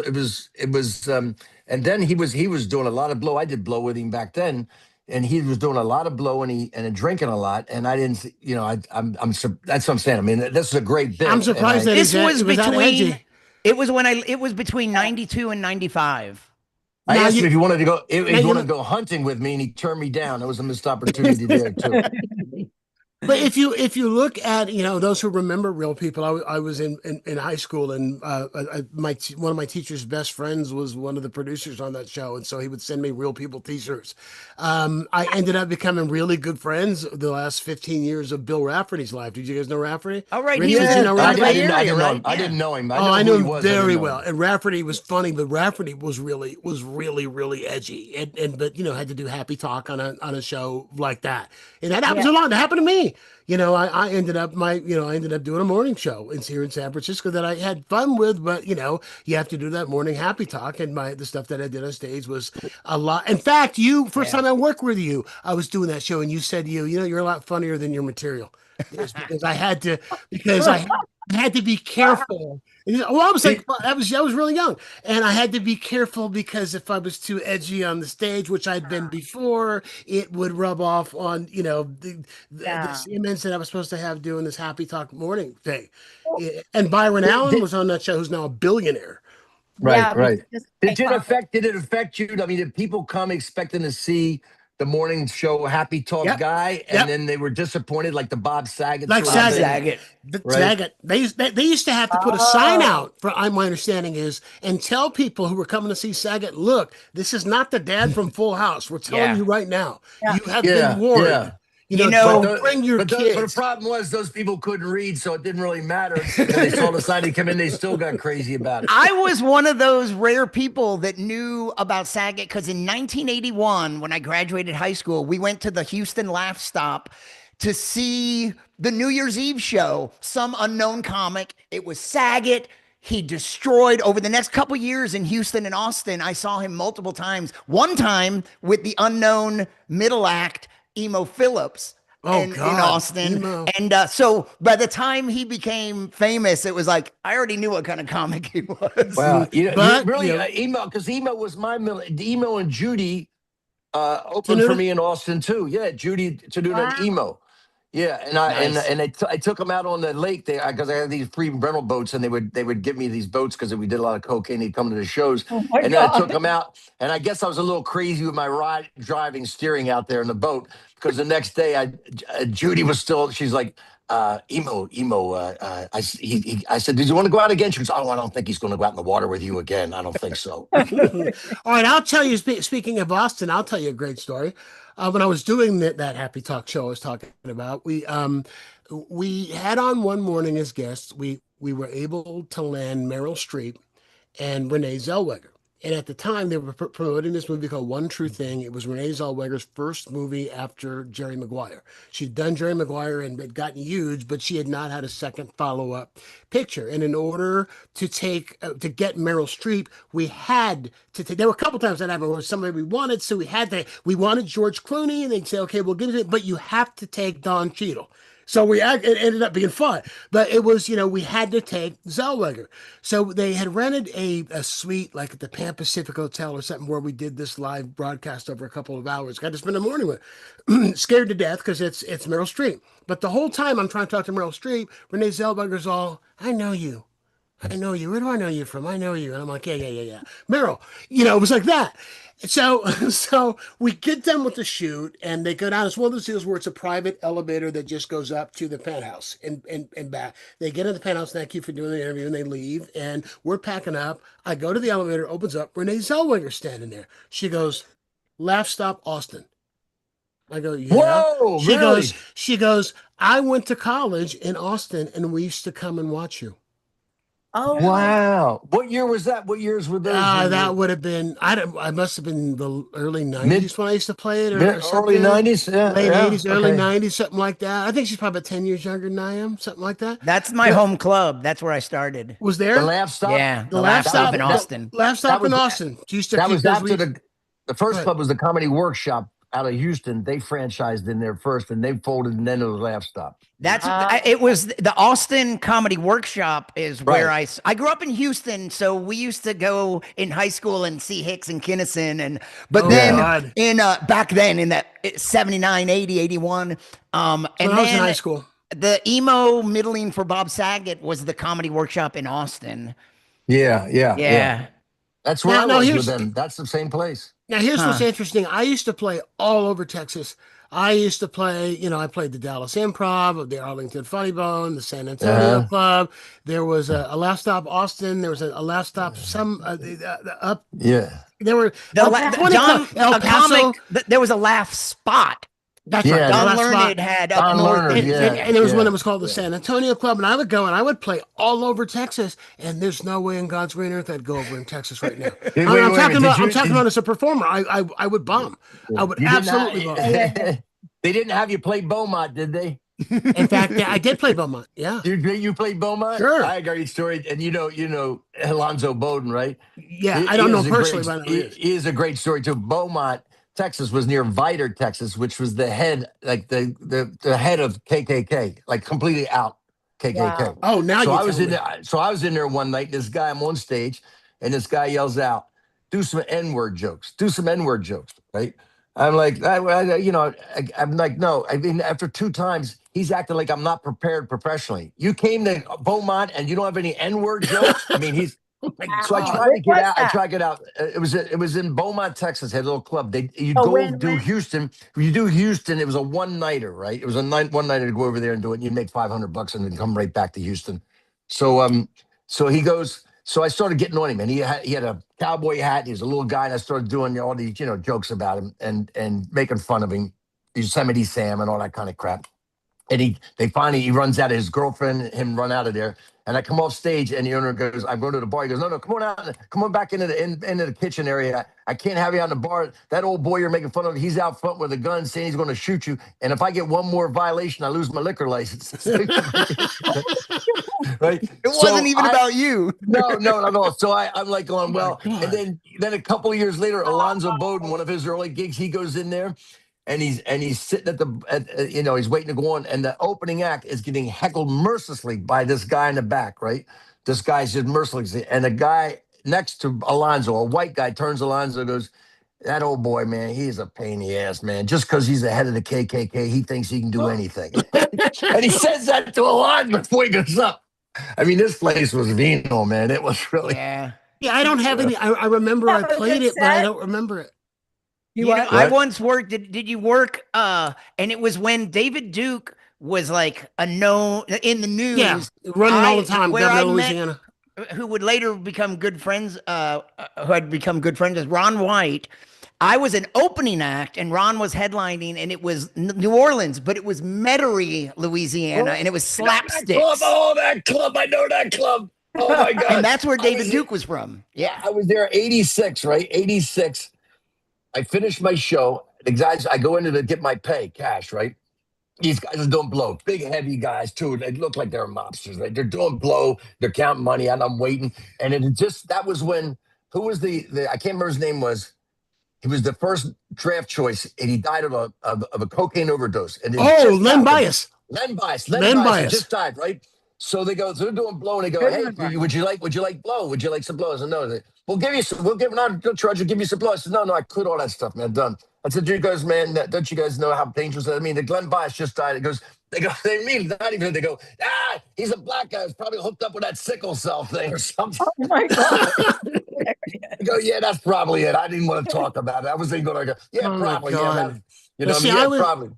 and then he was doing a lot of blow. I did blow with him back then, and he was doing a lot of blow and drinking a lot. And I didn't, I'm that's what I'm saying. I mean, this is a great bit. I'm surprised that this was between. It was between 92 and 95. I asked him if he wanted to go. If he wanted to go hunting with me, and he turned me down. That was a missed opportunity there too. But if you look at those who remember Real People, I was in high school, and one of my teacher's best friends was one of the producers on that show, and so he would send me Real People t-shirts. I ended up becoming really good friends the last 15 years of Bill Rafferty's life. Did you guys know Rafferty? Oh, right. Did you know Rafferty? I didn't know him. I knew him very well. And Rafferty was funny, but Rafferty was really edgy, and but had to do happy talk on a show like that, and that happens a lot. That happened to me. I ended up doing a morning show here in San Francisco that I had fun with, but you have to do that morning happy talk, and the stuff that I did on stage was a lot. In fact, first time I worked with you, I was doing that show, and you said you're a lot funnier than your material. It's because I had to be careful. Well, I was like, I was really young, and I had to be careful because if I was too edgy on the stage, which I'd been before, it would rub off on the image that I was supposed to have doing this happy talk morning thing. And Byron Allen was on that show, who's now a billionaire. Right, right. because Did it affect you? I mean, did people come expecting to see the morning show happy talk guy, and then they were disappointed, like the Bob Saget Like sort of thing? Saget. Right? Saget. They used to have to put a sign out, for my understanding is, and tell people who were coming to see Saget, look, this is not the dad from Full House. We're telling you right now. You have been warned. Yeah. Don't bring your kids. But the problem was those people couldn't read, so it didn't really matter. When they saw the sign come in, they still got crazy about it. I was one of those rare people that knew about Saget because in 1981, when I graduated high school, we went to the Houston Laugh Stop to see the New Year's Eve show, some unknown comic. It was Saget. He destroyed over the next couple years in Houston and Austin. I saw him multiple times. One time with the unknown middle act, Emo Phillips in Austin. Emo. And so by the time he became famous, it was like, I already knew what kind of comic he was. Wow. Emo, because Emo was Emo and Judy opened for me in Austin too. Yeah, Judy Tenuta and Emo. Yeah, and I took them out on the lake there because I had these free rental boats, and they would give me these boats because we did a lot of cocaine. They'd come to the shows, and then I took them out. And I guess I was a little crazy with my driving, steering out there in the boat because the next day, Judy was still. She's like, Emo. I said, did you want to go out again? She goes, oh, I don't think he's going to go out in the water with you again. I don't think so. All right, I'll tell you. Speaking of Austin, I'll tell you a great story. When I was doing that Happy Talk show I was talking about, we had on one morning as guests, we were able to land Meryl Streep and Renee Zellweger. And at the time, they were promoting this movie called One True Thing. It was Renee Zellweger's first movie after Jerry Maguire. She'd done Jerry Maguire and had gotten huge, but she had not had a second follow-up picture. And in order to get Meryl Streep, we had to take. There were a couple times that happened where somebody we wanted, so we wanted George Clooney, and they'd say, okay, we'll give it, but you have to take Don Cheadle. So it ended up being fun, but it was, we had to take Zellweger. So they had rented a suite like at the Pan Pacific Hotel or something where we did this live broadcast over a couple of hours. Got to spend the morning with scared to death because it's Meryl Streep. But the whole time I'm trying to talk to Meryl Streep, Renee Zellweger's all, I know you. Where do I know you from? I know you. And I'm like, yeah. Meryl, it was like that. So we get done with the shoot and they go down. It's one of those deals where it's a private elevator that just goes up to the penthouse and back. They get in the penthouse, thank you for doing the interview, and they leave. And we're packing up. I go to the elevator, opens up. Renee Zellweger's standing there. She goes, Laugh Stop Austin. I go, yeah. Whoa, She goes, I went to college in Austin and we used to come and watch you. Oh wow! What year was that? What years were those? That would have been I must have been the early 90s when I used to play it, or early 90s, late 80s, early 90s, something like that. I think she's probably about 10 years younger than I am, something like that. That's my home club. That's where I started. Was there the Laugh Stop? Yeah, the Laugh Stop in Austin. Laugh Stop in Austin. That was after the first club was the Comedy Workshop out of Houston. They franchised in there first, and they folded, and then it was Laugh Stop. It was the Austin Comedy Workshop is where I grew up in Houston, so we used to go in high school and see Hicks and Kinnison, back then in that 79, 80, 81. And then I was in high school. The emo middling for Bob Saget was the Comedy Workshop in Austin. Yeah. That's where I was with them. That's the same place. Now, here's what's interesting. I used to play all over Texas. I used to play, I played the Dallas Improv, the Arlington Funny Bone, the San Antonio Club. There was a Laugh Stop Austin. There was a Laugh Stop up. Yeah. There were there was a Laugh Spot. That's right. Don Learned had up north. And there was one that was called the San Antonio Club. And I would go and I would play all over Texas. And there's no way in God's green earth I'd go over in Texas right now. I'm talking about as a performer. I would bomb. I would absolutely bomb. They didn't have you play Beaumont, did they? In fact, I did play Beaumont. Yeah. You played Beaumont? Sure. I got a story. And you know Alonzo Bowden, right? Yeah. I don't know personally, but he is a great story too. Beaumont, Texas was near Vidor, Texas, which was the head, like the head of KKK, like completely out KKK. Wow. Oh, now so I was in there one night. I'm on stage, and this guy yells out, "Do some N-word jokes. Do some N-word jokes." Right? I'm like, I'm like, no. I mean, after 2 times, he's acting like I'm not prepared professionally. You came to Beaumont and you don't have any N-word jokes. I mean, Oh my So I God. tried to get was out. I that? tried to get out. It was in Beaumont, Texas. Had a little club. You'd Oh, go when, do when? Houston. When you do Houston, it was a one nighter, right? It was a one nighter to go over there and do it. And you'd make $500 and then come right back to Houston. So he goes. So I started getting on him, and he had a cowboy hat. He was a little guy, and I started doing all these jokes about him and making fun of him, Yosemite Sam and all that kind of crap. And he runs out of his girlfriend, him run out of there. And I come off stage and the owner goes, I'm going to the bar. He goes, no, come on out, come on back into the kitchen area. I can't have you out in the bar. That old boy you're making fun of, he's out front with a gun saying he's going to shoot you. And if I get one more violation, I lose my liquor license. Right? It wasn't even about you. No, not at all. So I'm like going, well, God. and then a couple of years later, Alonzo Bowden, one of his early gigs, he goes in there. And he's sitting he's waiting to go on, and the opening act is getting heckled mercilessly by this guy in the back, right? This guy's just mercilessly, and the guy next to Alonzo, a white guy, turns to Alonzo, and goes, "That old boy, man, he's a pain in the ass, man. Just because he's the head of the KKK, he thinks he can do anything." And he says that to Alonzo before he goes up. I mean, this place was venal, man. It was really. Yeah. Yeah, I don't have any. I remember I played it, but I don't remember it. I once worked. Did you work? And it was when David Duke was like a known in the news. Yeah, running all the time, governor of Louisiana. Who would later become good friends? Who had become good friends with Ron White. I was an opening act, and Ron was headlining, and it was New Orleans, but it was Metairie, Louisiana, and it was slapsticks. That club! I know that club. Oh my God! And that's where David Duke was from. Yeah, I was there 86, right? 86. I finished my show. The guys, I go into to get my pay, cash, right? These guys are doing blow. Big, heavy guys, too. They look like they're mobsters, right? They're doing blow. They're counting money, and I'm waiting. And that was when, who was I can't remember his name was. He was the first draft choice, and he died of a cocaine overdose. And Len Bias. Len Bias just died, right? So they're doing blow, and they go, "Hey, would you like blow? Would you like some blow?" I said, "No." We'll not charge you, give you some blow. I said, no, I quit all that stuff, man, done. I said, you guys, man, don't you guys know how dangerous that is? I mean, the Glenn Bias just died. They go, he's a black guy who's probably hooked up with that sickle cell thing or something. Oh my God. I go, yeah, that's probably it. I didn't want to talk about it. I was thinking, probably, probably.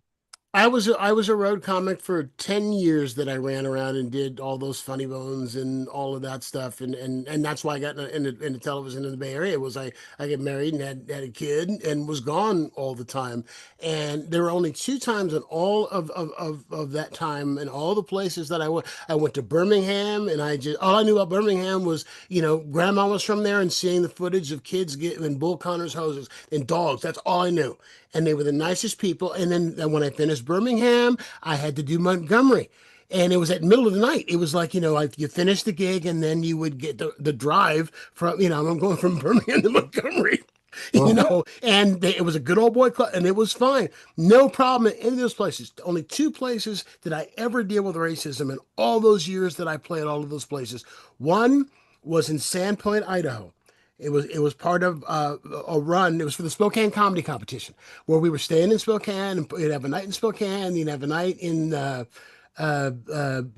I was a road comic for 10 years that I ran around and did all those funny bones and all of that stuff. And that's why I got into television in the Bay Area was I got married and had a kid and was gone all the time. And there were only 2 times in all of that time and all the places that I went. I went to Birmingham, and all I knew about Birmingham was, grandma was from there and seeing the footage of kids getting bull Connors hoses and dogs. That's all I knew. And they were the nicest people. And then when I finished Birmingham, I had to do Montgomery. And it was at the middle of the night. It was like, like you finish the gig and then you would get the drive from, I'm going from Birmingham to Montgomery, and it was a good old boy club and it was fine. No problem in any of those places. Only 2 places did I ever deal with racism in all those years that I played all of those places. One was in Sandpoint, Idaho. It was part of a run. It was for the Spokane Comedy Competition, where we were staying in Spokane, and we'd have a night in Spokane, you'd have a night in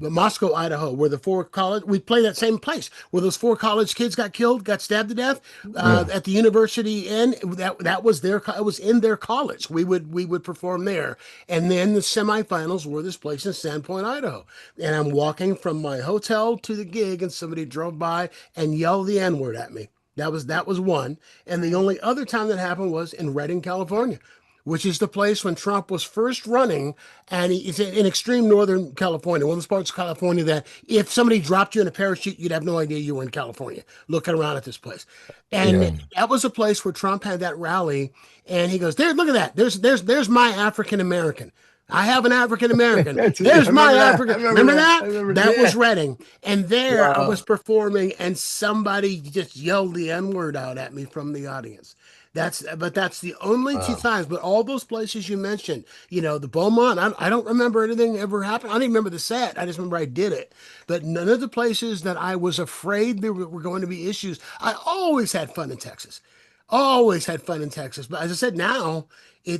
Moscow, Idaho, where the 4 college. We played that same place where those 4 college kids got stabbed to death at the university. And that was it was in their college. We would perform there, and then the semifinals were this place in Sandpoint, Idaho. And I'm walking from my hotel to the gig, and somebody drove by and yelled the N-word at me. That was one. And the only other time that happened was in Redding, California, which is the place when Trump was first running. And it's in extreme Northern California, one of those parts of California that if somebody dropped you in a parachute, you'd have no idea you were in California looking around at this place. And that was a place where Trump had that rally. And he goes, look at that. There's my African-American. I have an African-American. There's my African. Remember that? That was Redding. And there I was performing and somebody just yelled the N-word out at me from the audience. That's the only 2 times. But all those places you mentioned, the Beaumont, I don't remember anything ever happened. I don't even remember the set. I just remember I did it. But none of the places that I was afraid there were going to be issues. I always had fun in Texas. Always had fun in Texas. But as I said, now we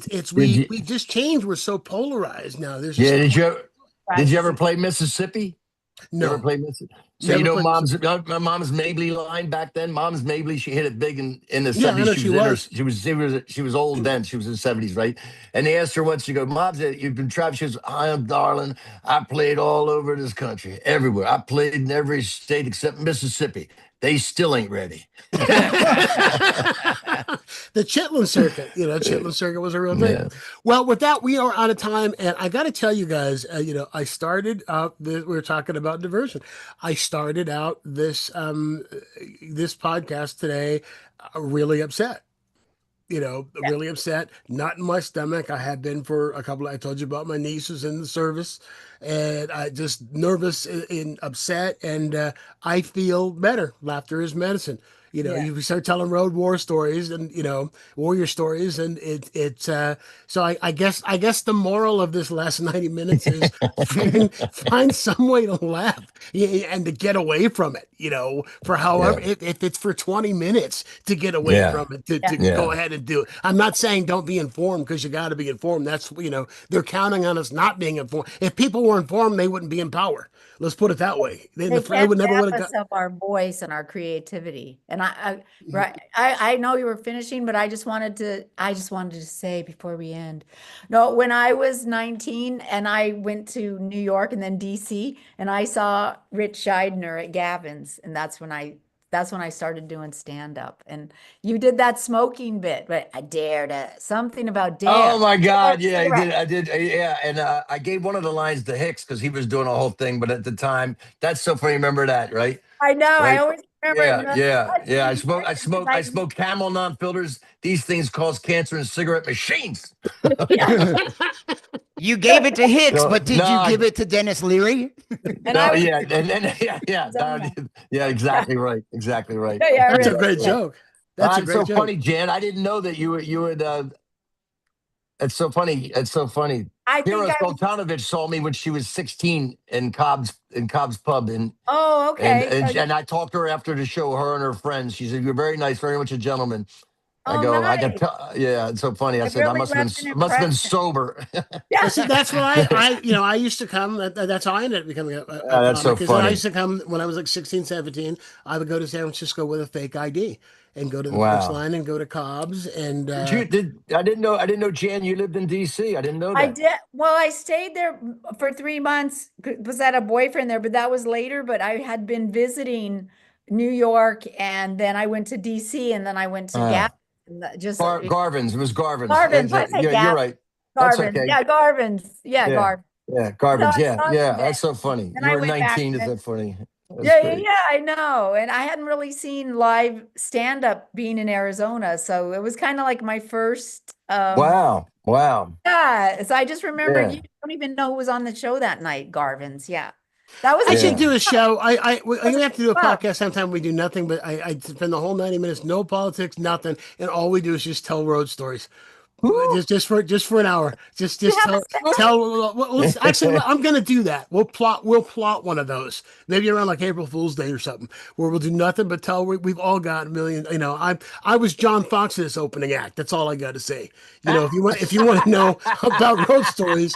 just changed. We're so polarized now. There's did you ever play Mississippi? You ever No, played Mississippi? So never you know played Mom's Mississippi. Mom's Mabley line back then. Mom's Mabley, she hit it big in the Yeah, I 70s. know She was old then. She was in the 70s, right? And they asked her once. She goes, "Mom's, you've been traveling." She goes, "I am, darling. I played all over this country, everywhere. I played in every state except Mississippi. They still ain't ready." The Chitlin circuit, Chitlin circuit was a real thing. Yeah. Well, with that, we are out of time, and I got to tell you guys, I started out. We were talking about diversion. I started out this podcast today really upset. Really upset, not in my stomach. I had been for a couple. I told you about my niece who's in the service, and I just nervous and upset. And I feel better. Laughter is medicine. You start telling road war stories and warrior stories, and it's so I guess the moral of this last 90 minutes is find some way to laugh and to get away from it. For however if it's for 20 minutes to get away from it, to go ahead and do it. I'm not saying don't be informed, because you got to be informed. That's they're counting on us not being informed. If people were informed, they wouldn't be in power. Let's put it that way. They would never would have got our voice and our creativity. And I know you were finishing, but I just wanted to say before we end. No, when I was 19 and I went to New York and then DC, and I saw Rich Scheidner at Gavin's, and that's when I started doing stand-up. And you did that smoking bit, but I dared something about dare. Oh my God. Yeah, I did. Yeah. And I gave one of the lines to Hicks because he was doing a whole thing. But at the time, that's so funny. Remember that, right? I know. Right? I always remember. Yeah. I smoke Camel non-filters. These things cause cancer in cigarette machines. You gave it to Hicks, but did you give it to Dennis Leary? Exactly right. Exactly right. That's a great joke. That's a great joke. Funny, Jan. I didn't know that you would. It's so funny. It's so funny. Kira Sultanovich saw me when she was 16 in Cobb's pub. Oh, okay. And I talked to her after the show, her and her friends. She said, "You're very nice, very much a gentleman." I go, nice. I can tell. Yeah, it's so funny. I said, I must have been sober. Yeah, see, that's why I used to come. That's how I ended up becoming a that's so funny. I used to come when I was like 16, 17. I would go to San Francisco with a fake ID and go to the first line and go to Cobb's. And I didn't know, Jan, you lived in DC. I didn't know that. I did. Well, I stayed there for 3 months. Was that a boyfriend there? But that was later. But I had been visiting New York, and then I went to DC, and then I went to Gap. Garvin's. It was Garvin's. Garvin's. You're right. That's Garvin's. okay. Yeah, Garvin's. Yeah, Garvin's. Yeah, Garvin's. Yeah. That's so funny. You were 19. Is that funny? Yeah, I know. And I hadn't really seen live stand-up being in Arizona, so it was kind of like my first. Wow. Yeah. So I just remember you don't even know who was on the show that night, Garvin's. Yeah. That was. I should do a show. I'm gonna have to do a podcast sometime. We do nothing, but I spend the whole 90 minutes, no politics, nothing, and all we do is just tell road stories. Just for an hour. Just tell. Actually, I'm gonna do that. We'll plot one of those, maybe around like April Fool's Day or something, where we'll do nothing but tell. We've all got a million. I was John Fox's opening act. That's all I got to say. If you want to know about road stories,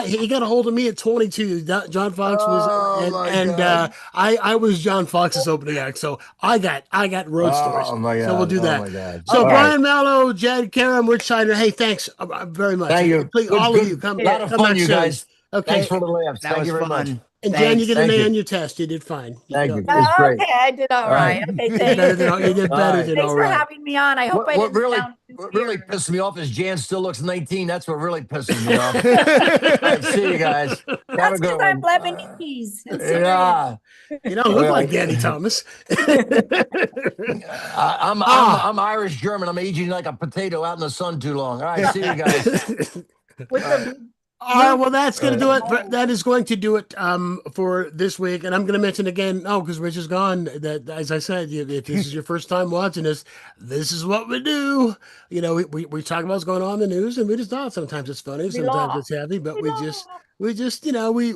he got a hold of me at 22. John Fox was, I was John Fox's opening act. So I got road stories. Oh my God. So we'll do that. Oh my God. So Brian Mallow, Jed Karam, Rich Scheidner. Hey, thanks very much. Thank you. Please, all of you, come. A lot of fun, you guys. Okay. Thanks for the laughs. Thank you very much. And Jan, you get an A on your test. You did fine. Thank you. It's great. Okay, I did all right. Okay, thank you. You did better than all right. Thanks for having me on. I hope I didn't sound What really pisses me off is Jan still looks 19. That's what really pisses me off. All right, see you guys. That's because I'm Lebanese. Yeah. You don't look like Danny Thomas. I'm Irish German. I'm aging like a potato out in the sun too long. All right, see you guys. Well, that's going to do it. That is going to do it for this week. And I'm going to mention again, because Rich is gone, that, as I said, if this is your first time watching this is what we do. We talk about what's going on in the news, and we just thought sometimes it's funny, sometimes it's heavy, but We just, we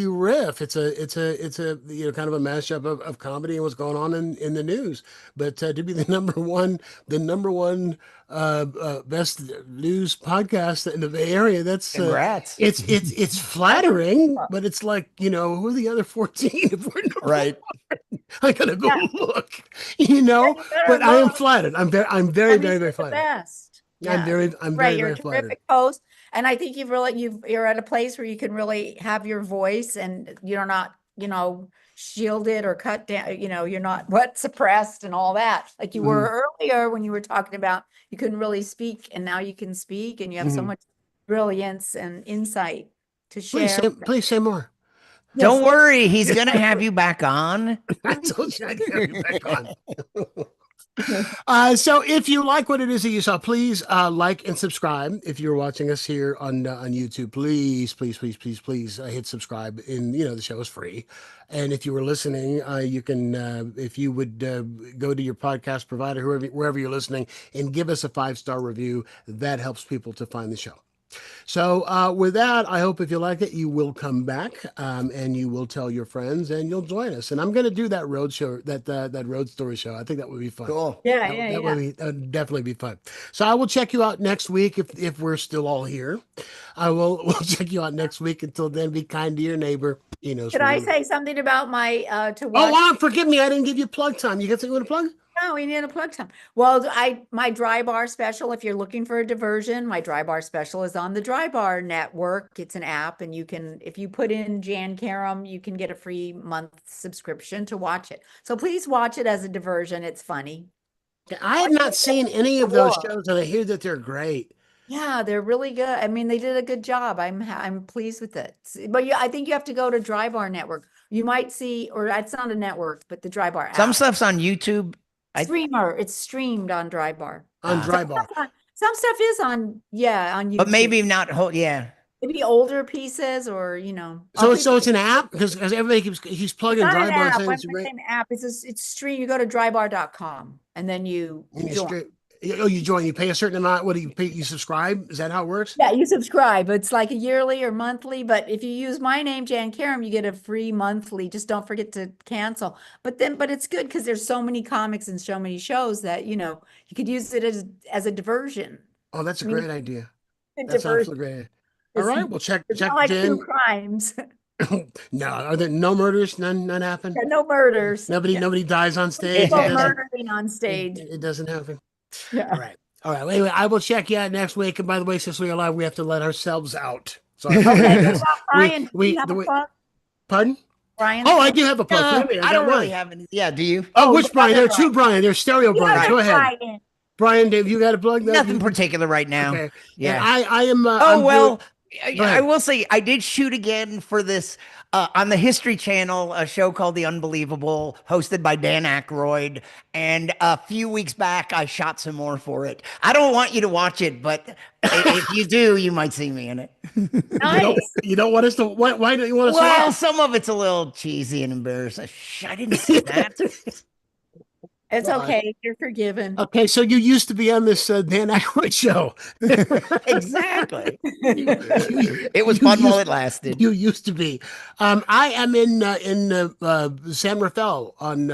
riff. It's a kind of a mashup of comedy and what's going on in the news. But to be the number one best news podcast in the Bay Area, that's Congrats. it's flattering, but it's like, who are the other 14 if we're number Right. I gotta go look, but I am flattered. I'm very, very, very flattered. Best. I'm very, Right, you're very a flattered. terrific host, and I think you're at a place where you can really have your voice, and you're not, shielded or cut down. You're not suppressed and all that like you were earlier when you were talking about you couldn't really speak, and now you can speak, and you have so much brilliance and insight to share. Please say more. Don't worry, he's gonna have you back on. I told you I'd have you back on. So if you like what it is that you saw, please like and subscribe. If you're watching us here on YouTube, please hit subscribe. And the show is free. And if you were listening, you can, if you would go to your podcast provider, wherever you're listening, and give us a 5-star review. That helps people to find the show. So with that, I hope if you like it, you will come back and you will tell your friends and you'll join us. And I'm going to do that road show, that road story show. I think that would be fun. Cool. That would definitely be fun. So I will check you out next week if we're still all here. We'll check you out next week. Until then, be kind to your neighbor. Could I say something about my to watch? Oh, forgive me. I didn't give you plug time. You got something you want to plug? No, we need a plug time. Well, my Dry Bar special, if you're looking for a diversion, my Dry Bar special is on the Dry Bar Network. It's an app, and if you put in Jan Karam, you can get a free month subscription to watch it. So please watch it as a diversion. It's funny. I have not seen any of those shows, and I hear that they're great. Yeah, they're really good. I mean, they did a good job. I'm pleased with it. But I think you have to go to Dry Bar Network. You might see, or it's not a network, but the Dry Bar app. Some stuff's on YouTube. It's streamed on Dry Bar. On Dry Bar. Some stuff is on YouTube. But maybe not whole, Maybe older pieces, or So it's an app, because everybody keeps plugging Dry Bar. Saying it's an app. It's stream. You go to drybar.com and then you join. You join. You pay a certain amount. What do you pay? You subscribe? Is that how it works? Yeah, you subscribe. It's like a yearly or monthly. But if you use my name, Jan Karam, you get a free monthly. Just don't forget to cancel. But it's good because there's so many comics and so many shows that you could use it as a diversion. Oh, that's a great idea. That's absolutely great. All right, we'll check. Not like Jan. 2 crimes. No, are there no murders? None happen. Yeah, no murders. Nobody dies on stage. People murdering on stage. It doesn't happen. Yeah. All right. Anyway, I will check you out next week. And by the way, since we're live, we have to let ourselves out. So Brian, pardon? Brian. Oh, I do have a plug. I don't really have any. Yeah, do you? Oh, which Brian? There are two Brian. There's stereo Brian. Go ahead. Brian, Dave, you got a plug? Nothing particular right now. Okay. Yeah. And I am. I will say I did shoot again for this on the History Channel, a show called The Unbelievable, hosted by Dan Aykroyd. And a few weeks back, I shot some more for it. I don't want you to watch it, but if you do, you might see me in it. Nice. You don't want us to? Why don't you want us to? Well, some of it's a little cheesy and embarrassing. I didn't see that. It's okay. You're forgiven. Okay, so you used to be on this Dan Aykroyd show. Exactly. It was fun while it lasted. You used to be. I am in San Rafael on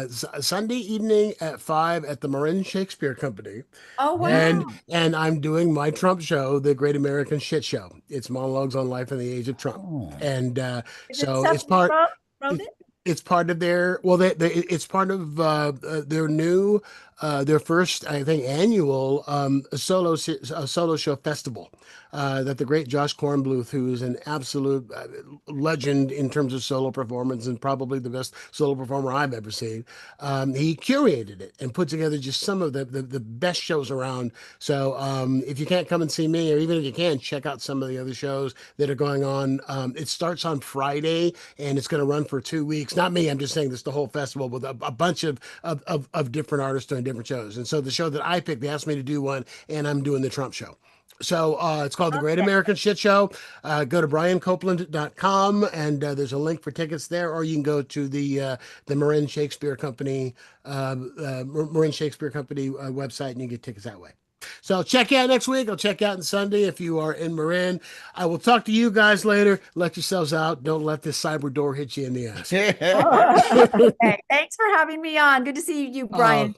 Sunday evening at 5 at the Marin Shakespeare Company. Oh, wow. And I'm doing my Trump show, The Great American Shit Show. It's monologues on life in the age of Trump. Oh. And so it's part. It's part of their it's part of their new their first, I think, annual solo show festival that the great Josh Kornbluth, who is an absolute legend in terms of solo performance and probably the best solo performer I've ever seen, he curated it and put together just some of the best shows around. So if you can't come and see me, or even if you can, check out some of the other shows that are going on. It starts on Friday and it's going to run for 2 weeks. Not me, I'm just saying this, the whole festival with a bunch of different artists doing different shows. And so the show that I picked, they asked me to do one, and I'm doing the Trump show. So it's called The Great American Shit Show. Go to briancopeland.com, and there's a link for tickets there, or you can go to the Marin Shakespeare Company website, and you get tickets that way. So check out next week. I'll check out on Sunday if you are in Marin. I will talk to you guys later. Let yourselves out. Don't let this cyber door hit you in the ass. Okay, thanks for having me on. Good to see you, Brian.